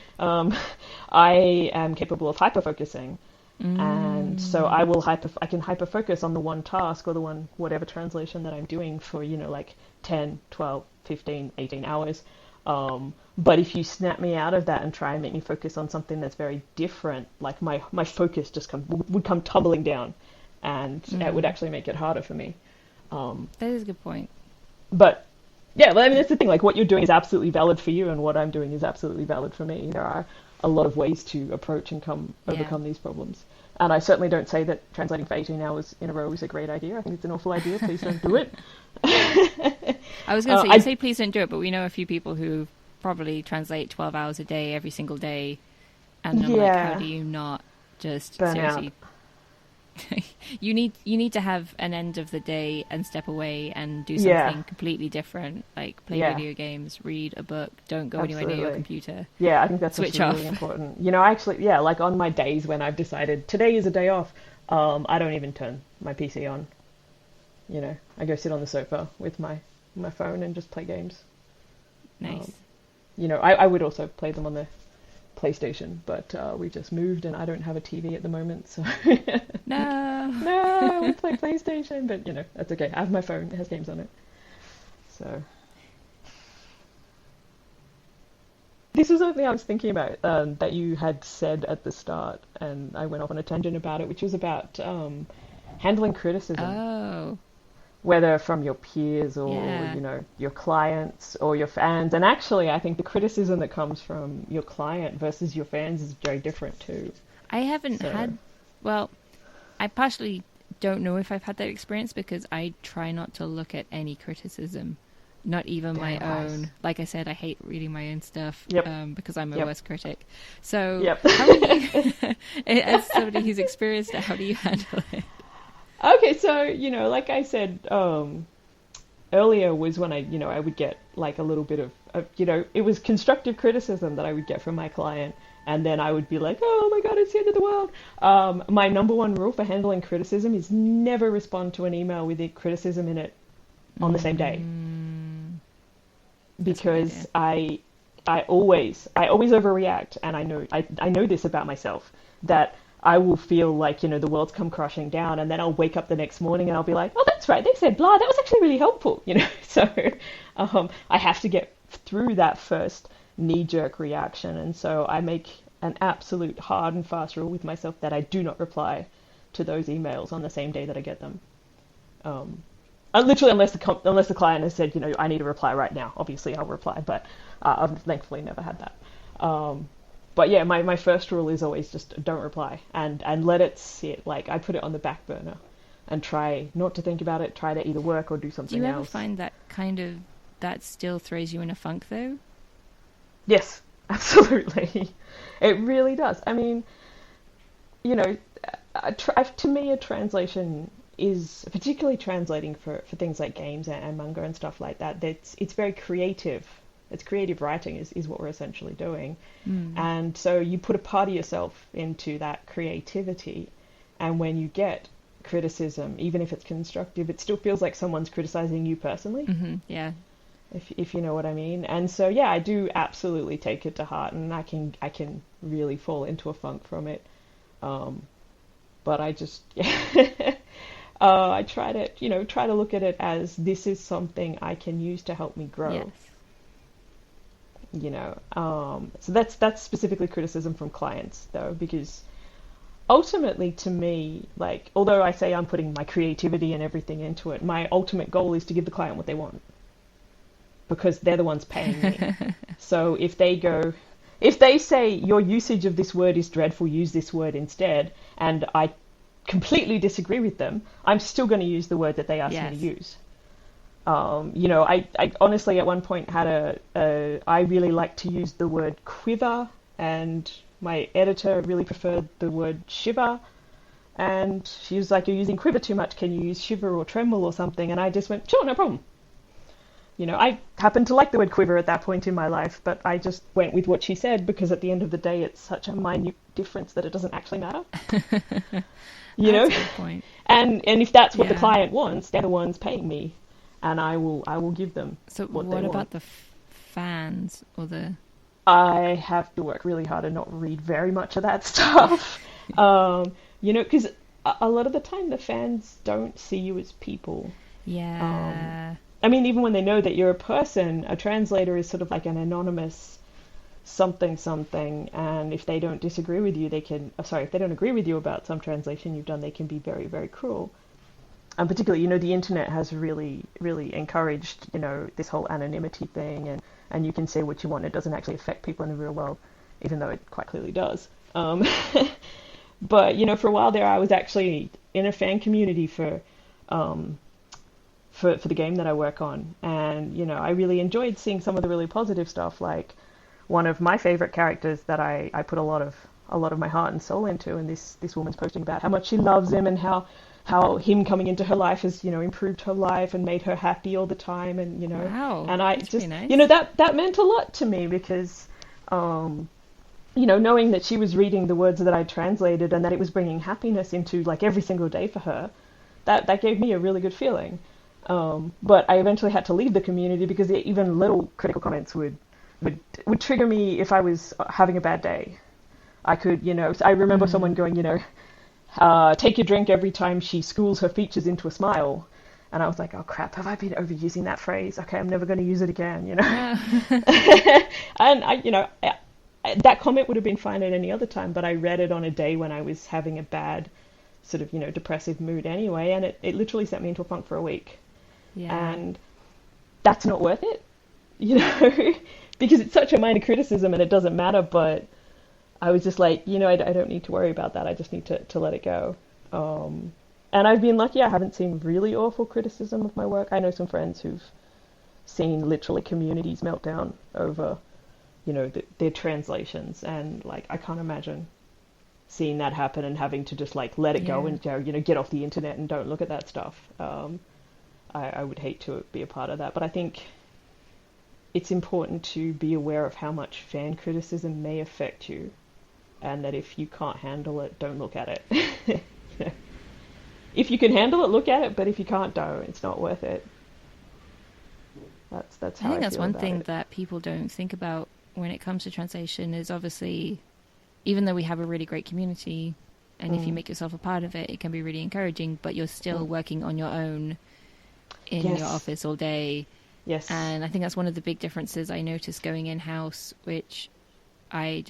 I am capable of hyperfocusing, And so I can hyper focus on the one task or the one whatever translation that I'm doing for, like 10, 12, 15, 18 hours. But if you snap me out of that and try and make me focus on something that's very different, like my focus just would come tumbling down, and it would actually make it harder for me. That is a good point. But yeah, well, I mean, that's the thing. Like, what you're doing is absolutely valid for you, and what I'm doing is absolutely valid for me. There are a lot of ways to approach and overcome these problems. And I certainly don't say that translating for 18 hours in a row is a great idea. I think it's an awful idea. Please don't do it. I was going to say, you say please don't do it, but we know a few people who probably translate 12 hours a day every single day. And I'm like, how do you not just burn seriously... out? You need to have an end of the day and step away and do something completely different, like play video games, read a book, don't go anywhere near your computer. Yeah, I think that's switch really off. important. Actually, like on my days when I've decided today is a day off, I don't even turn my PC on. I go sit on the sofa with my phone and just play games. Nice. I would also play them on the PlayStation, but we just moved and I don't have a TV at the moment, so no, we play PlayStation, but that's okay. I have my phone, it has games on it. So this was something I was thinking about that you had said at the start, and I went off on a tangent about it, which was about handling criticism. Oh. Whether from your peers or, your clients or your fans. And actually, I think the criticism that comes from your client versus your fans is very different too. I haven't had... Well, I partially don't know if I've had that experience because I try not to look at any criticism, not even my own. Like I said, I hate reading my own stuff because I'm a worst critic. So how do you... as somebody who's experienced it, how do you handle it? Okay, so, like I said earlier was when I would get like a little bit of, it was constructive criticism that I would get from my client. And then I would be like, oh my God, it's the end of the world. My number one rule for handling criticism is never respond to an email with a criticism in it on the same day. Because I always overreact. And I know this about myself, that I will feel like, the world's come crashing down, and then I'll wake up the next morning and I'll be like, oh, that's right, they said blah, that was actually really helpful, So I have to get through that first knee-jerk reaction, and so I make an absolute hard and fast rule with myself that I do not reply to those emails on the same day that I get them. Literally, unless the client has said, I need a reply right now, obviously I'll reply, but I've thankfully never had that. But yeah, my first rule is always just don't reply and let it sit. Like, I put it on the back burner and try not to think about it, try to either work or do something else. Do you ever find that still throws you in a funk though? Yes, absolutely. It really does. I mean, to me, a translation is, particularly translating for things like games and manga and stuff like that, it's very creative. It's creative writing is what we're essentially doing. And so you put a part of yourself into that creativity, and when you get criticism, even if it's constructive, it still feels like someone's criticizing you personally. Yeah. If you know what I mean. And so yeah, I do absolutely take it to heart, and I can really fall into a funk from it. But I just I try to look at it as this is something I can use to help me grow. Yes. So that's specifically criticism from clients though, because ultimately to me, like, although I say I'm putting my creativity and everything into it, my ultimate goal is to give the client what they want, because they're the ones paying me. So if they say your usage of this word is dreadful, use this word instead, and I completely disagree with them, I'm still going to use the word that they asked me to use. I honestly at one point had I really like to use the word quiver, and my editor really preferred the word shiver, and she was like, you're using quiver too much, can you use shiver or tremble or something? And I just went, sure, no problem. I happened to like the word quiver at that point in my life, but I just went with what she said, because at the end of the day, it's such a minute difference that it doesn't actually matter. That's a good point. And if that's what the client wants, they're the ones paying me. And I will give them what they want. About the fans or the... I have to work really hard and not read very much of that stuff. because a lot of the time the fans don't see you as people. Yeah. I mean, even when they know that you're a person, a translator is sort of like an anonymous something something, and if they don't disagree with you, if they don't agree with you about some translation you've done, they can be very, very cruel. And particularly, the internet has really, really encouraged, this whole anonymity thing, and you can say what you want. It doesn't actually affect people in the real world, even though it quite clearly does. But, for a while there, I was actually in a fan community for the game that I work on. And, I really enjoyed seeing some of the really positive stuff. Like one of my favorite characters that I put a lot of my heart and soul into, and this woman's posting about how much she loves him and how him coming into her life has, improved her life and made her happy all the time. And, Wow, and I that's just, pretty nice. that meant a lot to me because, knowing that she was reading the words that I translated and that it was bringing happiness into like every single day for her, that gave me a really good feeling. But I eventually had to leave the community because even little critical comments would trigger me if I was having a bad day. I could, I remember someone going, take a drink every time she schools her features into a smile. And I was like, oh crap, have I been overusing that phrase? Okay, I'm never going to use it again, And that comment would have been fine at any other time, but I read it on a day when I was having a bad sort of, depressive mood anyway, and it literally sent me into a funk for a week. Yeah. And that's not worth it, because it's such a minor criticism and it doesn't matter, but I was just like, I don't need to worry about that. I just need to let it go. And I've been lucky. I haven't seen really awful criticism of my work. I know some friends who've seen literally communities melt down over, their translations. And like, I can't imagine seeing that happen and having to just like let it go and, get off the internet and don't look at that stuff. I would hate to be a part of that. But I think it's important to be aware of how much fan criticism may affect you, and that if you can't handle it, don't look at it. If you can handle it, look at it, but if you can't, don't. It's not worth it. That's how I think that's feel one about thing it. that people don't think about when it comes to translation is obviously, even though we have a really great community, and if you make yourself a part of it, it can be really encouraging, but you're still working on your own in Yes. your office all day. Yes. And I think that's one of the big differences I noticed going in-house, which I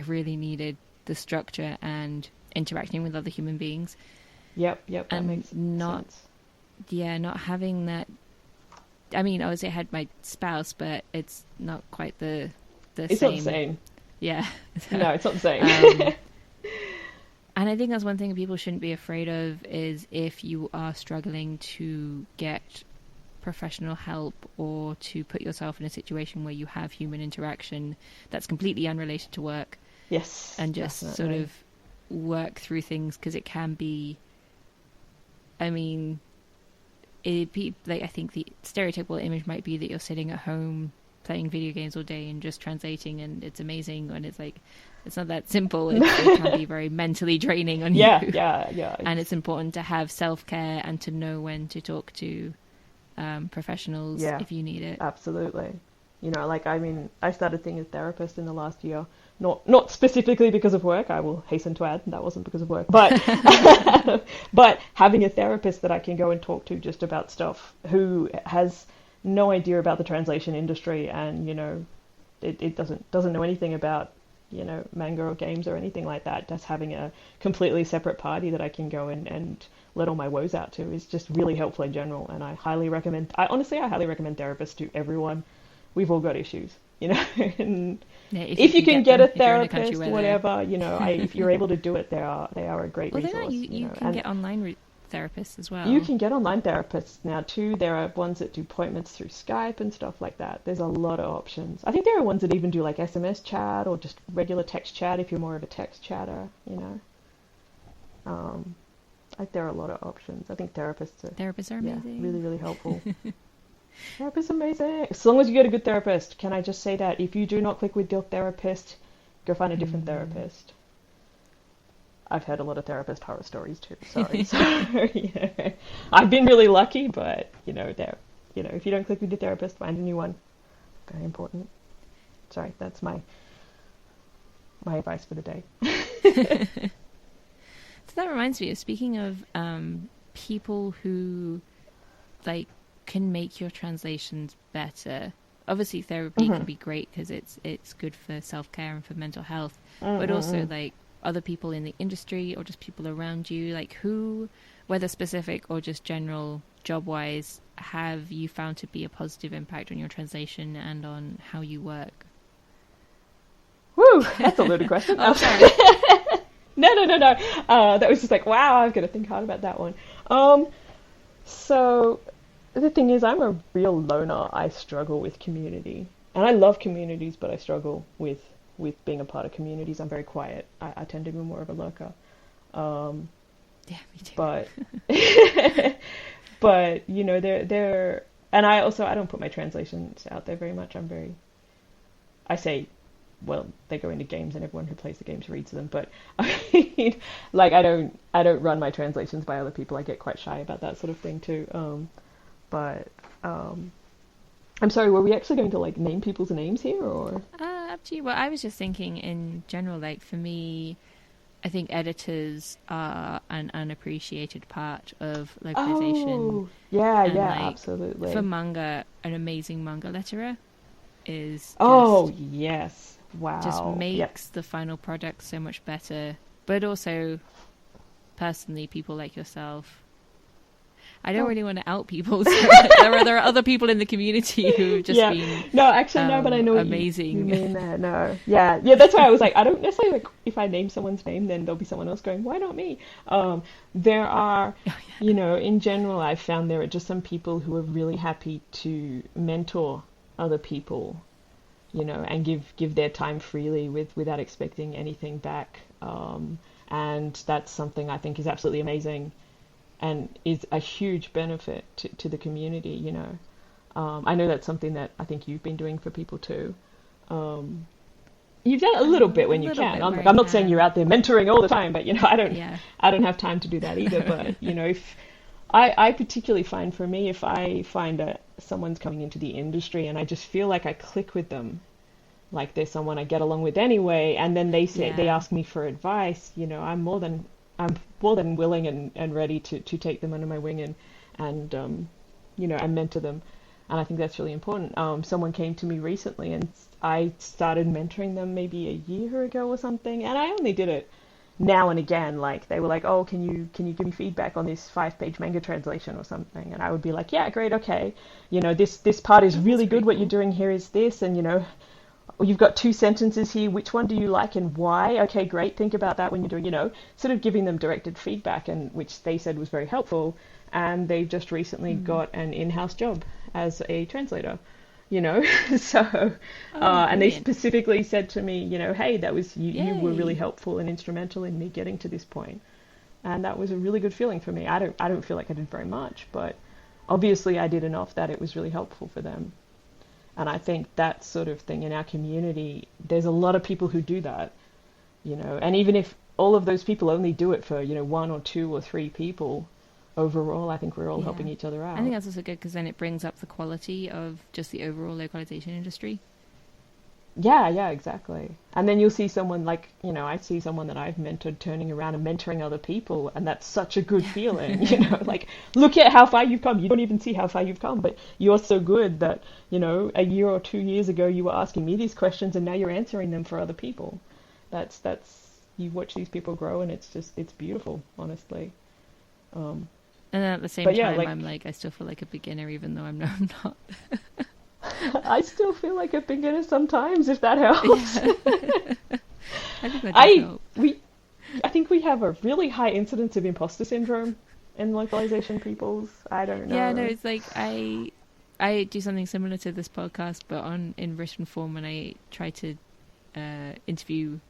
really needed the structure and interacting with other human beings. Yep, that and makes sense. not having that. I mean, obviously I had my spouse, but it's not quite the It's same. not the same. Yeah. No, it's not the same. And I think that's one thing people shouldn't be afraid of, is if you are struggling to get professional help or to put yourself in a situation where you have human interaction that's completely unrelated to work. Yes. And just definitely. sort of work through things, because it can be, I mean, it'd be like, I think the stereotypical image might be that you're sitting at home playing video games all day and just translating, and it's amazing, and it's like, it's not that simple. It can be very mentally draining on you. Yeah. And it's important to have self-care and to know when to talk to professionals if you need it. Absolutely. Like, I mean, I started seeing a therapist in the last year, not specifically because of work. I will hasten to add that wasn't because of work, but but having a therapist that I can go and talk to just about stuff, who has no idea about the translation industry, and it doesn't know anything about manga or games or anything like that. Just having a completely separate party that I can go and let all my woes out to is just really helpful in general. And I highly recommend therapists to everyone. We've all got issues, and if you can get a therapist, whatever, if you're able to do it, they are a great resource. You can get online therapists as well. You can get online therapists now too. There are ones that do appointments through Skype and stuff like that. There's a lot of options. I think there are ones that even do like SMS chat or just regular text chat if you're more of a text chatter, Like, there are a lot of options. I think therapists are amazing. really, really helpful. Therapists are amazing. As long as you get a good therapist. Can I just say that? If you do not click with your therapist, go find a different therapist. I've heard a lot of therapist horror stories too. Sorry. I've been really lucky, but if you don't click with your therapist, find a new one. Very important. Sorry, that's my advice for the day. So that reminds me of, speaking of people who like can make your translations better. Obviously therapy can be great because it's good for self-care and for mental health, but also like other people in the industry or just people around you, like who, whether specific or just general job-wise, have you found to be a positive impact on your translation and on how you work? Woo, that's a loaded question. Oh, sorry. No. That was just like, wow, I've got to think hard about that one. So the thing is, I'm a real loner. I struggle with community. And I love communities, but I struggle with being a part of communities. I'm very quiet. I tend to be more of a lurker. Yeah, me too. But you know, they're and I don't put my translations out there very much. I say, well, they go into games and everyone who plays the games reads them, but I mean, like I don't run my translations by other people. I get quite shy about that sort of thing too. I'm sorry, were we actually going to like name people's names here, or? Up to you. Well, I was just thinking in general, like for me, I think editors are an unappreciated part of localization. Oh, yeah, and, like, absolutely. For manga, an amazing manga letterer is just, yes, wow, just makes the final product so much better. But also, personally, people like yourself. I don't really want to out people. So there are other people in the community who've just been but I know amazing. You mean that. No, yeah. That's why I was like, I don't necessarily like if I name someone's name, then there'll be someone else going, why not me? There are, you know, in general, I've found there are just some people who are really happy to mentor other people, you know, and give their time freely without expecting anything back. And that's something I think is absolutely amazing. And is a huge benefit to the community, you know. I know that's something that I think you've been doing for people too. You've done a little bit when you can. I'm not saying you're out there mentoring all the time, but you know, I don't have time to do that either. But you know, if I particularly find for me, if I find that someone's coming into the industry and I just feel like I click with them, like they're someone I get along with anyway, and then they ask me for advice, you know, I'm more than willing and ready to take them under my wing and you know, and mentor them. And I think that's really important. Someone came to me recently and I started mentoring them maybe a year ago or something, and I only did it now and again. Like they were like, oh, can you give me feedback on this 5-page manga translation or something? And I would be like, yeah, great, okay. You know, this part is really good. What you're doing here is this, and you know, you've got 2 sentences here. Which one do you like and why? Okay, great. Think about that when you're doing, you know, sort of giving them directed feedback, and which they said was very helpful. And they've just recently got an in-house job as a translator, you know. So, and they specifically said to me, you know, hey, that was you were really helpful and instrumental in me getting to this point. And that was a really good feeling for me. I don't feel like I did very much, but obviously I did enough that it was really helpful for them. And I think that sort of thing in our community, there's a lot of people who do that, you know, and even if all of those people only do it for, you know, 1 or 2 or 3 people, overall, I think we're all helping each other out. I think that's also good because then it brings up the quality of just the overall localization industry. Yeah, exactly. And then you'll see someone like, you know, I see someone that I've mentored turning around and mentoring other people, and that's such a good feeling, you know, like, look at how far you've come. You don't even see how far you've come, but you're so good that, you know, a year or 2 years ago you were asking me these questions and now you're answering them for other people. That's you watch these people grow, and it's beautiful, honestly. And then at the same time, like, I'm like, I still feel like a beginner, even though I'm not. I still feel like a beginner sometimes, if that helps. Yeah. I think that does help. I think we have a really high incidence of imposter syndrome in localization peoples. I don't know. Yeah, no, it's like I do something similar to this podcast, but in written form, when I try to interview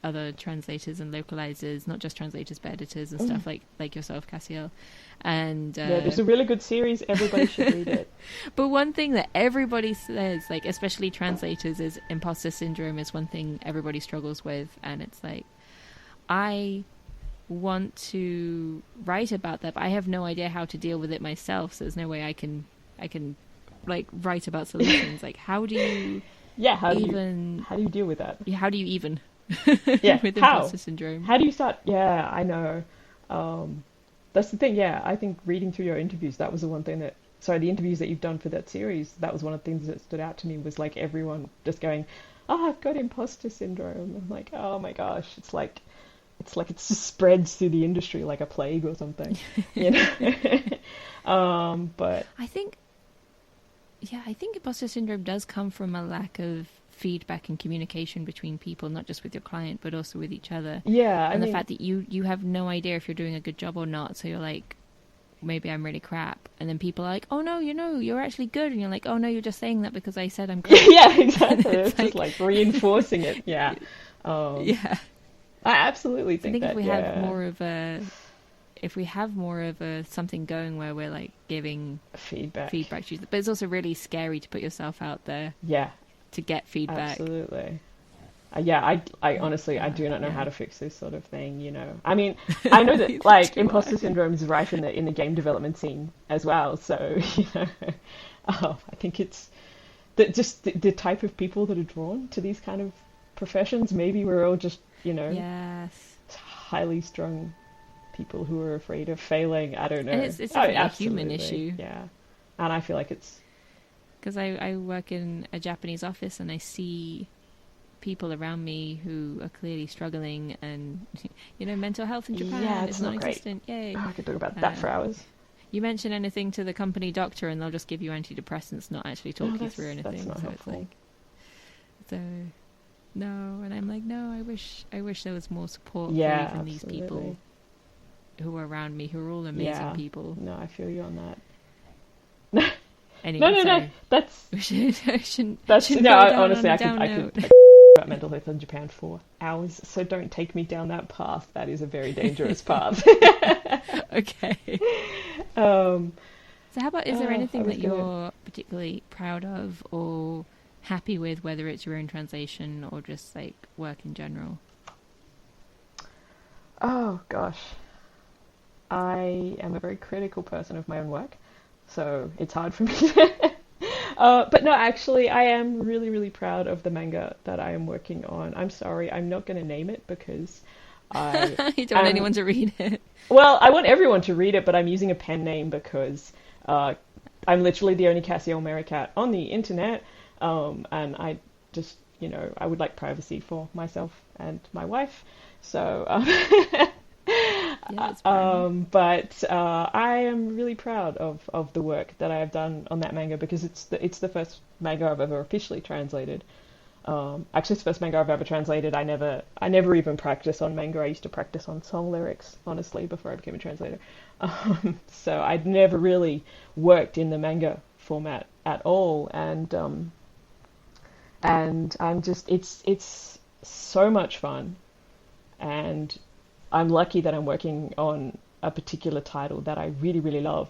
other translators and localizers, not just translators but editors and stuff like yourself, Cassiel. And there's a really good series. Everybody should read it. But one thing that everybody says, like especially translators, is imposter syndrome is one thing everybody struggles with. And it's like, I want to write about that, but I have no idea how to deal with it myself. So there's no way I can like write about solutions. Like, how do you how do you deal with that? How do you even with imposter syndrome? How do you start? Yeah, I know. That's the thing. Yeah, I think reading through your interviews, that was the one thing that, sorry, the interviews that you've done for that series, that was one of the things that stood out to me, was like everyone just going, oh, I've got imposter syndrome. I'm like, oh my gosh, it just spreads through the industry like a plague or something, you know. But I think imposter syndrome does come from a lack of feedback and communication between people, not just with your client, but also with each other. yeah, And the fact that you have no idea if you're doing a good job or not. So you're like, maybe I'm really crap. And then people are like, oh no, you're actually good. And you're like, oh no, you're just saying that because I said I'm good. yeah, exactly. It's just like reinforcing it. Yeah. Yeah. I absolutely think I think that, if we yeah. have more of a something going where we're like giving feedback to you, but it's also really scary to put yourself out there. Yeah. To get feedback. Absolutely. Yeah, I honestly, I do not know how to fix this sort of thing, you know. I mean, I know that like imposter syndrome is rife in the game development scene as well. So, you know, I think it's just the type of people that are drawn to these kind of professions. Maybe we're all just, you know, yes, highly strung people who are afraid of failing. I don't know. And it's definitely a human issue. Yeah, and I feel like it's because I work in a Japanese office and I see people around me who are clearly struggling, and you know, mental health in Japan is non-existent. Yay! I could talk about that for hours. You mention anything to the company doctor, and they'll just give you antidepressants, not actually talk you through anything. That's not so helpful. it's like, so no, and I'm like, no, I wish there was more support for even these people who are around me, who are all amazing people. No, I feel you on that. Anyway, no. That's honestly, I could talk about mental health in Japan for hours. So don't take me down that path. That is a very dangerous path. Okay. So how about, is there anything that you're particularly proud of or happy with, whether it's your own translation or just like work in general? Oh gosh, I am a very critical person of my own work, so it's hard for me. But no, actually, I am really, really proud of the manga that I am working on. I'm sorry, I'm not going to name it because you don't want anyone to read it. Well, I want everyone to read it, but I'm using a pen name because I'm literally the only Cassiel Merricat on the internet, and I just, you know, I would like privacy for myself and my wife. So, but I am really proud of the work that I have done on that manga because it's the first manga I've ever officially translated. Actually, it's the first manga I've ever translated. I never even practiced on manga. I used to practice on song lyrics, honestly, before I became a translator. So I'd never really worked in the manga format at all, and I'm just, it's so much fun, and I'm lucky that I'm working on a particular title that I really, really love.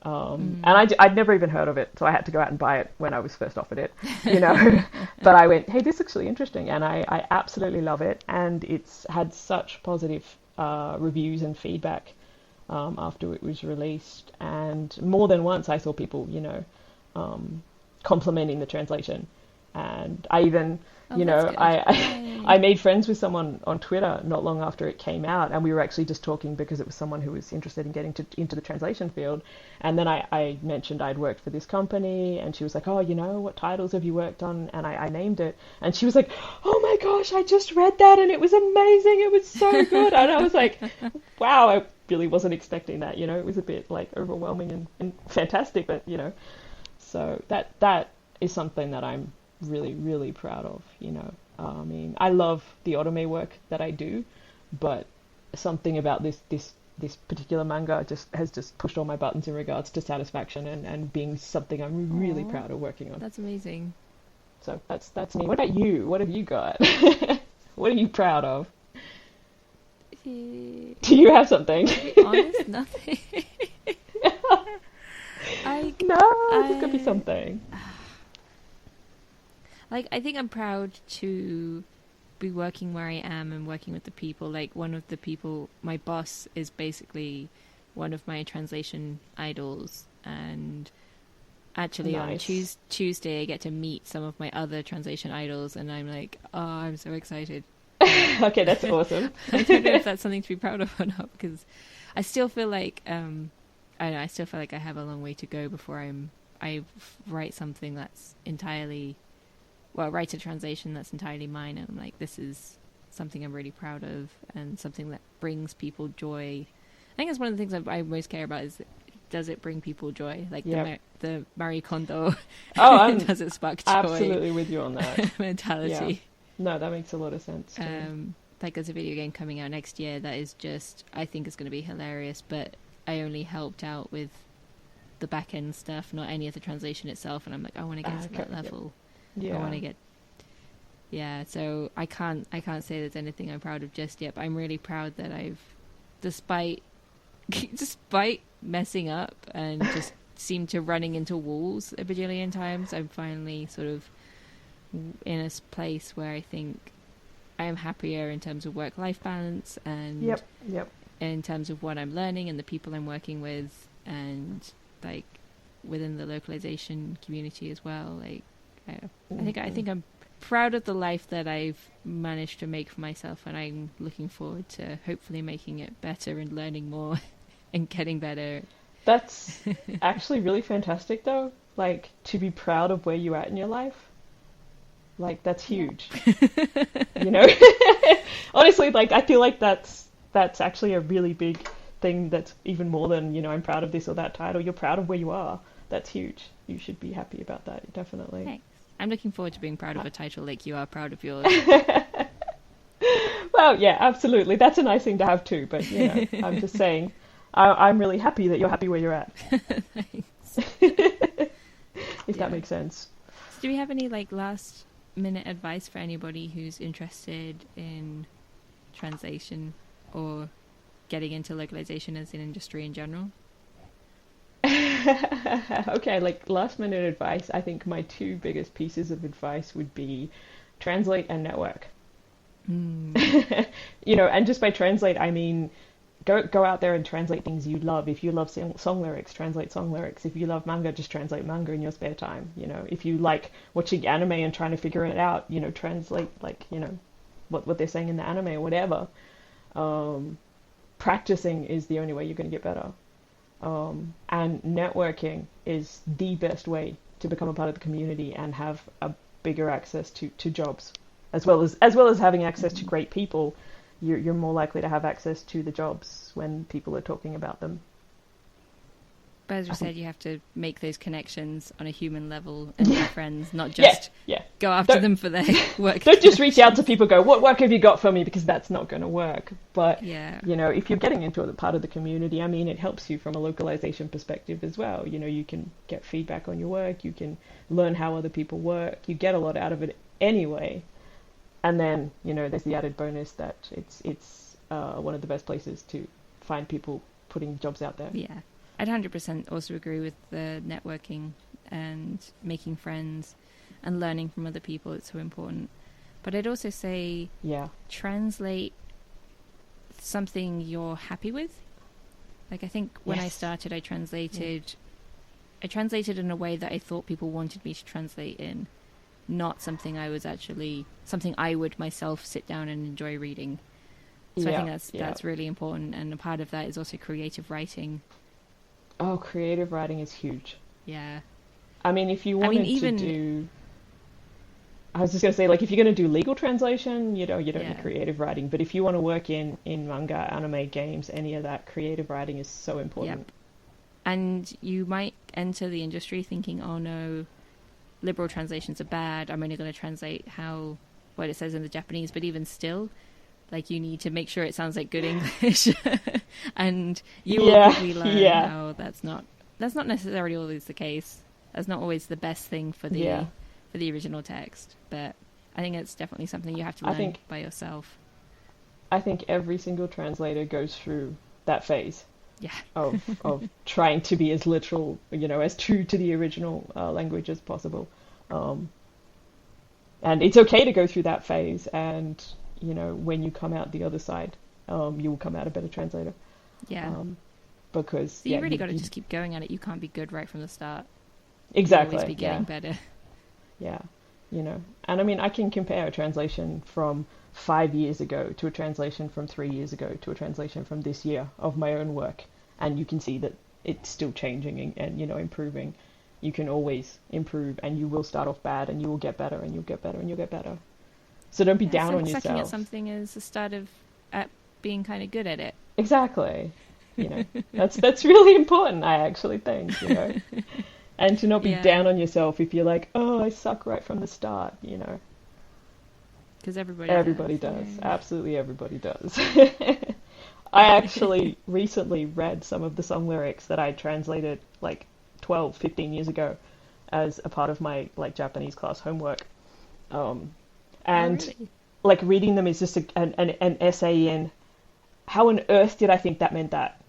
And I'd never even heard of it, so I had to go out and buy it when I was first offered it, you know. But I went, hey, this looks really interesting, and I absolutely love it. And it's had such positive reviews and feedback after it was released. And more than once I saw people, you know, complimenting the translation. And I even, I made friends with someone on Twitter not long after it came out, and we were actually just talking because it was someone who was interested in getting into the translation field. And then I mentioned I'd worked for this company, and she was like, oh, you know, what titles have you worked on? And I named it, and she was like, oh my gosh, I just read that and it was amazing, it was so good. And I was like, wow, I really wasn't expecting that, you know. It was a bit like overwhelming and fantastic, but you know, so that is something that I'm really, really proud of, you know. I mean, I love the otome work that I do, but something about this particular manga has pushed all my buttons in regards to satisfaction and being something I'm really proud of working on. That's amazing. So that's me. What about you? What have you got? What are you proud of? Do you have something? To be honest, nothing. There's gotta be something. Like, I think I'm proud to be working where I am and working with the people. Like, one of the people, my boss, is basically one of my translation idols. And actually on Tuesday I get to meet some of my other translation idols, and I'm like, oh, I'm so excited Okay, that's awesome. I don't know if that's something to be proud of or not, because I still feel like I don't know, I still feel like I have a long way to go before I write something that's entirely, well, write a translation that's entirely mine, and I'm like, this is something I'm really proud of and something that brings people joy. I think that's one of the things I most care about is, does it bring people joy? Like the Marie Kondo, does it spark joy? Absolutely with you on that. Mentality. Yeah. No, that makes a lot of sense. Like there's a video game coming out next year that is just, I think it's going to be hilarious, but I only helped out with the back end stuff, not any of the translation itself, and I'm like, I want to get to that level. Yeah. I want to get. Yeah, so I can't say there's anything I'm proud of just yet, but I'm really proud that I've, despite messing up and just seem to running into walls a bajillion times, I'm finally sort of in a place where I think I am happier in terms of work-life balance and in terms of what I'm learning and the people I'm working with, and like within the localization community as well. Like I think I'm proud of the life that I've managed to make for myself, and I'm looking forward to hopefully making it better and learning more and getting better. That's actually really fantastic though, like to be proud of where you're at in your life. Like that's huge. You know? Honestly, like I feel like that's actually a really big thing, that's even more than, you know, I'm proud of this or that title. You're proud of where you are. That's huge. You should be happy about that, definitely. Thanks. I'm looking forward to being proud of a title like you are proud of yours. Well, yeah, absolutely. That's a nice thing to have too, but you know, I'm just saying I'm really happy that you're happy where you're at. Thanks. If that makes sense. So do we have any like last minute advice for anybody who's interested in translation or getting into localization as an industry in general? Okay, like last minute advice, I think my two biggest pieces of advice would be translate and network. You know, and just by translate, I mean go out there and translate things you love. If you love song lyrics, translate song lyrics. If you love manga, just translate manga in your spare time. You know, if you like watching anime and trying to figure it out, you know, translate like, you know, what they're saying in the anime or whatever. Practicing is the only way you're going to get better. And networking is the best way to become a part of the community and have a bigger access to jobs, as well as having access to great people. You're more likely to have access to the jobs when people are talking about them. But as you said, you have to make those connections on a human level and be friends, not just go after them for their work. Don't just reach out to people and go, what work have you got for me? Because that's not going to work. But, you know, if you're getting into a part of the community, I mean, it helps you from a localization perspective as well. You know, you can get feedback on your work. You can learn how other people work. You get a lot out of it anyway. And then, you know, there's the added bonus that it's one of the best places to find people putting jobs out there. Yeah. I'd 100% also agree with the networking and making friends and learning from other people. It's so important. But I'd also say translate something you're happy with. Like I think when I started, I translated in a way that I thought people wanted me to translate in, not something something I would myself sit down and enjoy reading. So I think that's really important. And a part of that is also creative writing. Oh, creative writing is huge. Yeah. I mean, if you wanted to do... I was just going to say, like, if you're going to do legal translation, you don't need creative writing. But if you want to work in manga, anime, games, any of that, creative writing is so important. Yep. And you might enter the industry thinking, oh no, liberal translations are bad. I'm only going to translate what it says in the Japanese. But even still, like, you need to make sure it sounds like good English. And you will quickly learn how that's not necessarily always the case. That's not always the best thing for the original text. But I think it's definitely something you have to learn by yourself. I think every single translator goes through that phase. Yeah. of trying to be as literal, you know, as true to the original language as possible. And it's okay to go through that phase, and you know, when you come out the other side, you will come out a better translator. Yeah. Because you really got to just keep going at it. You can't be good right from the start. Exactly. You'll always be getting better. Yeah. And I mean, I can compare a translation from 5 years ago to a translation from 3 years ago to a translation from this year of my own work, and you can see that it's still changing and improving. You can always improve, and you will start off bad, and you will get better, and you'll get better, and you'll get better. So don't be down on yourself. Sucking at something is the start of being kind of good at it. Exactly. That's really important, I actually think, And to not be down on yourself if you're like, oh, I suck right from the start, Because everybody does. Absolutely everybody does. I actually recently read some of the song lyrics that I translated like 12, 15 years ago as a part of my like Japanese class homework. And like reading them is just an essay in how on earth did I think that meant that?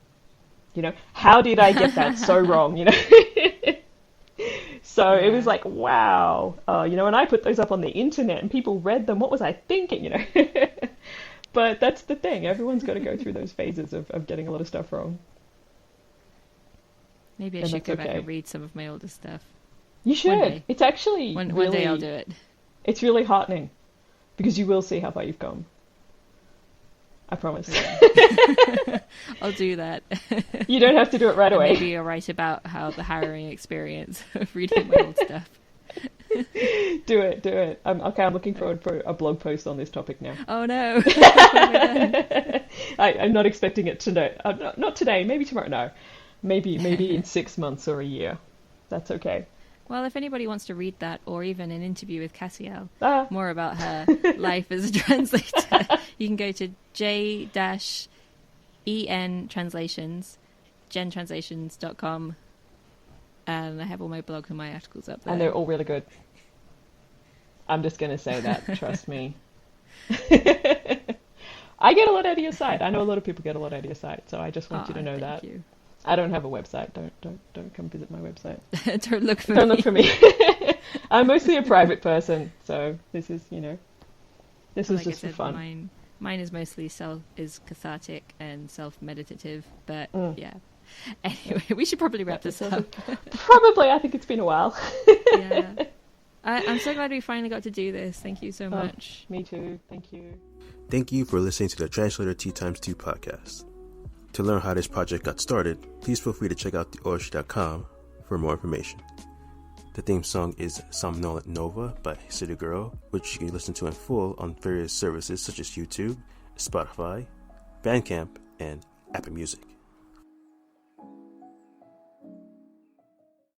How did I get that so wrong? So it was like, wow, and I put those up on the internet and people read them. What was I thinking, But that's the thing. Everyone's got to go through those phases of getting a lot of stuff wrong. Maybe I should go back and read some of my older stuff. You should. It's actually one day I'll do it. It's really heartening because you will see how far you've come. I promise. I'll do that. You don't have to do it right away. Maybe I'll write about how the harrowing experience of reading my old stuff. Do it. I'm looking forward for a blog post on this topic now. Oh no. I'm not expecting it today. Not today, maybe tomorrow. No. Maybe in 6 months or a year. That's okay. Well, if anybody wants to read that, or even an interview with Cassiel, more about her life as a translator, you can go to j-en translations, gentranslations.com, and I have all my blogs and my articles up there. And they're all really good. I'm just going to say that, trust me. I get a lot out of your site. I know a lot of people get a lot out of your site, so I just want you to know that. You. I don't have a website. Don't come visit my website. Don't look for me. I'm mostly a private person, so this is just for fun. Mine is mostly is cathartic and self-meditative, but yeah. Anyway, we should probably wrap this up. Probably. I think it's been a while. Yeah. I'm so glad we finally got to do this. Thank you so much. Me too. Thank you. Thank you for listening to the Translator T2 podcast. To learn how this project got started, please feel free to check out theorashi.com for more information. The theme song is Somnolent Nova by City Girl, which you can listen to in full on various services such as YouTube, Spotify, Bandcamp, and Apple Music.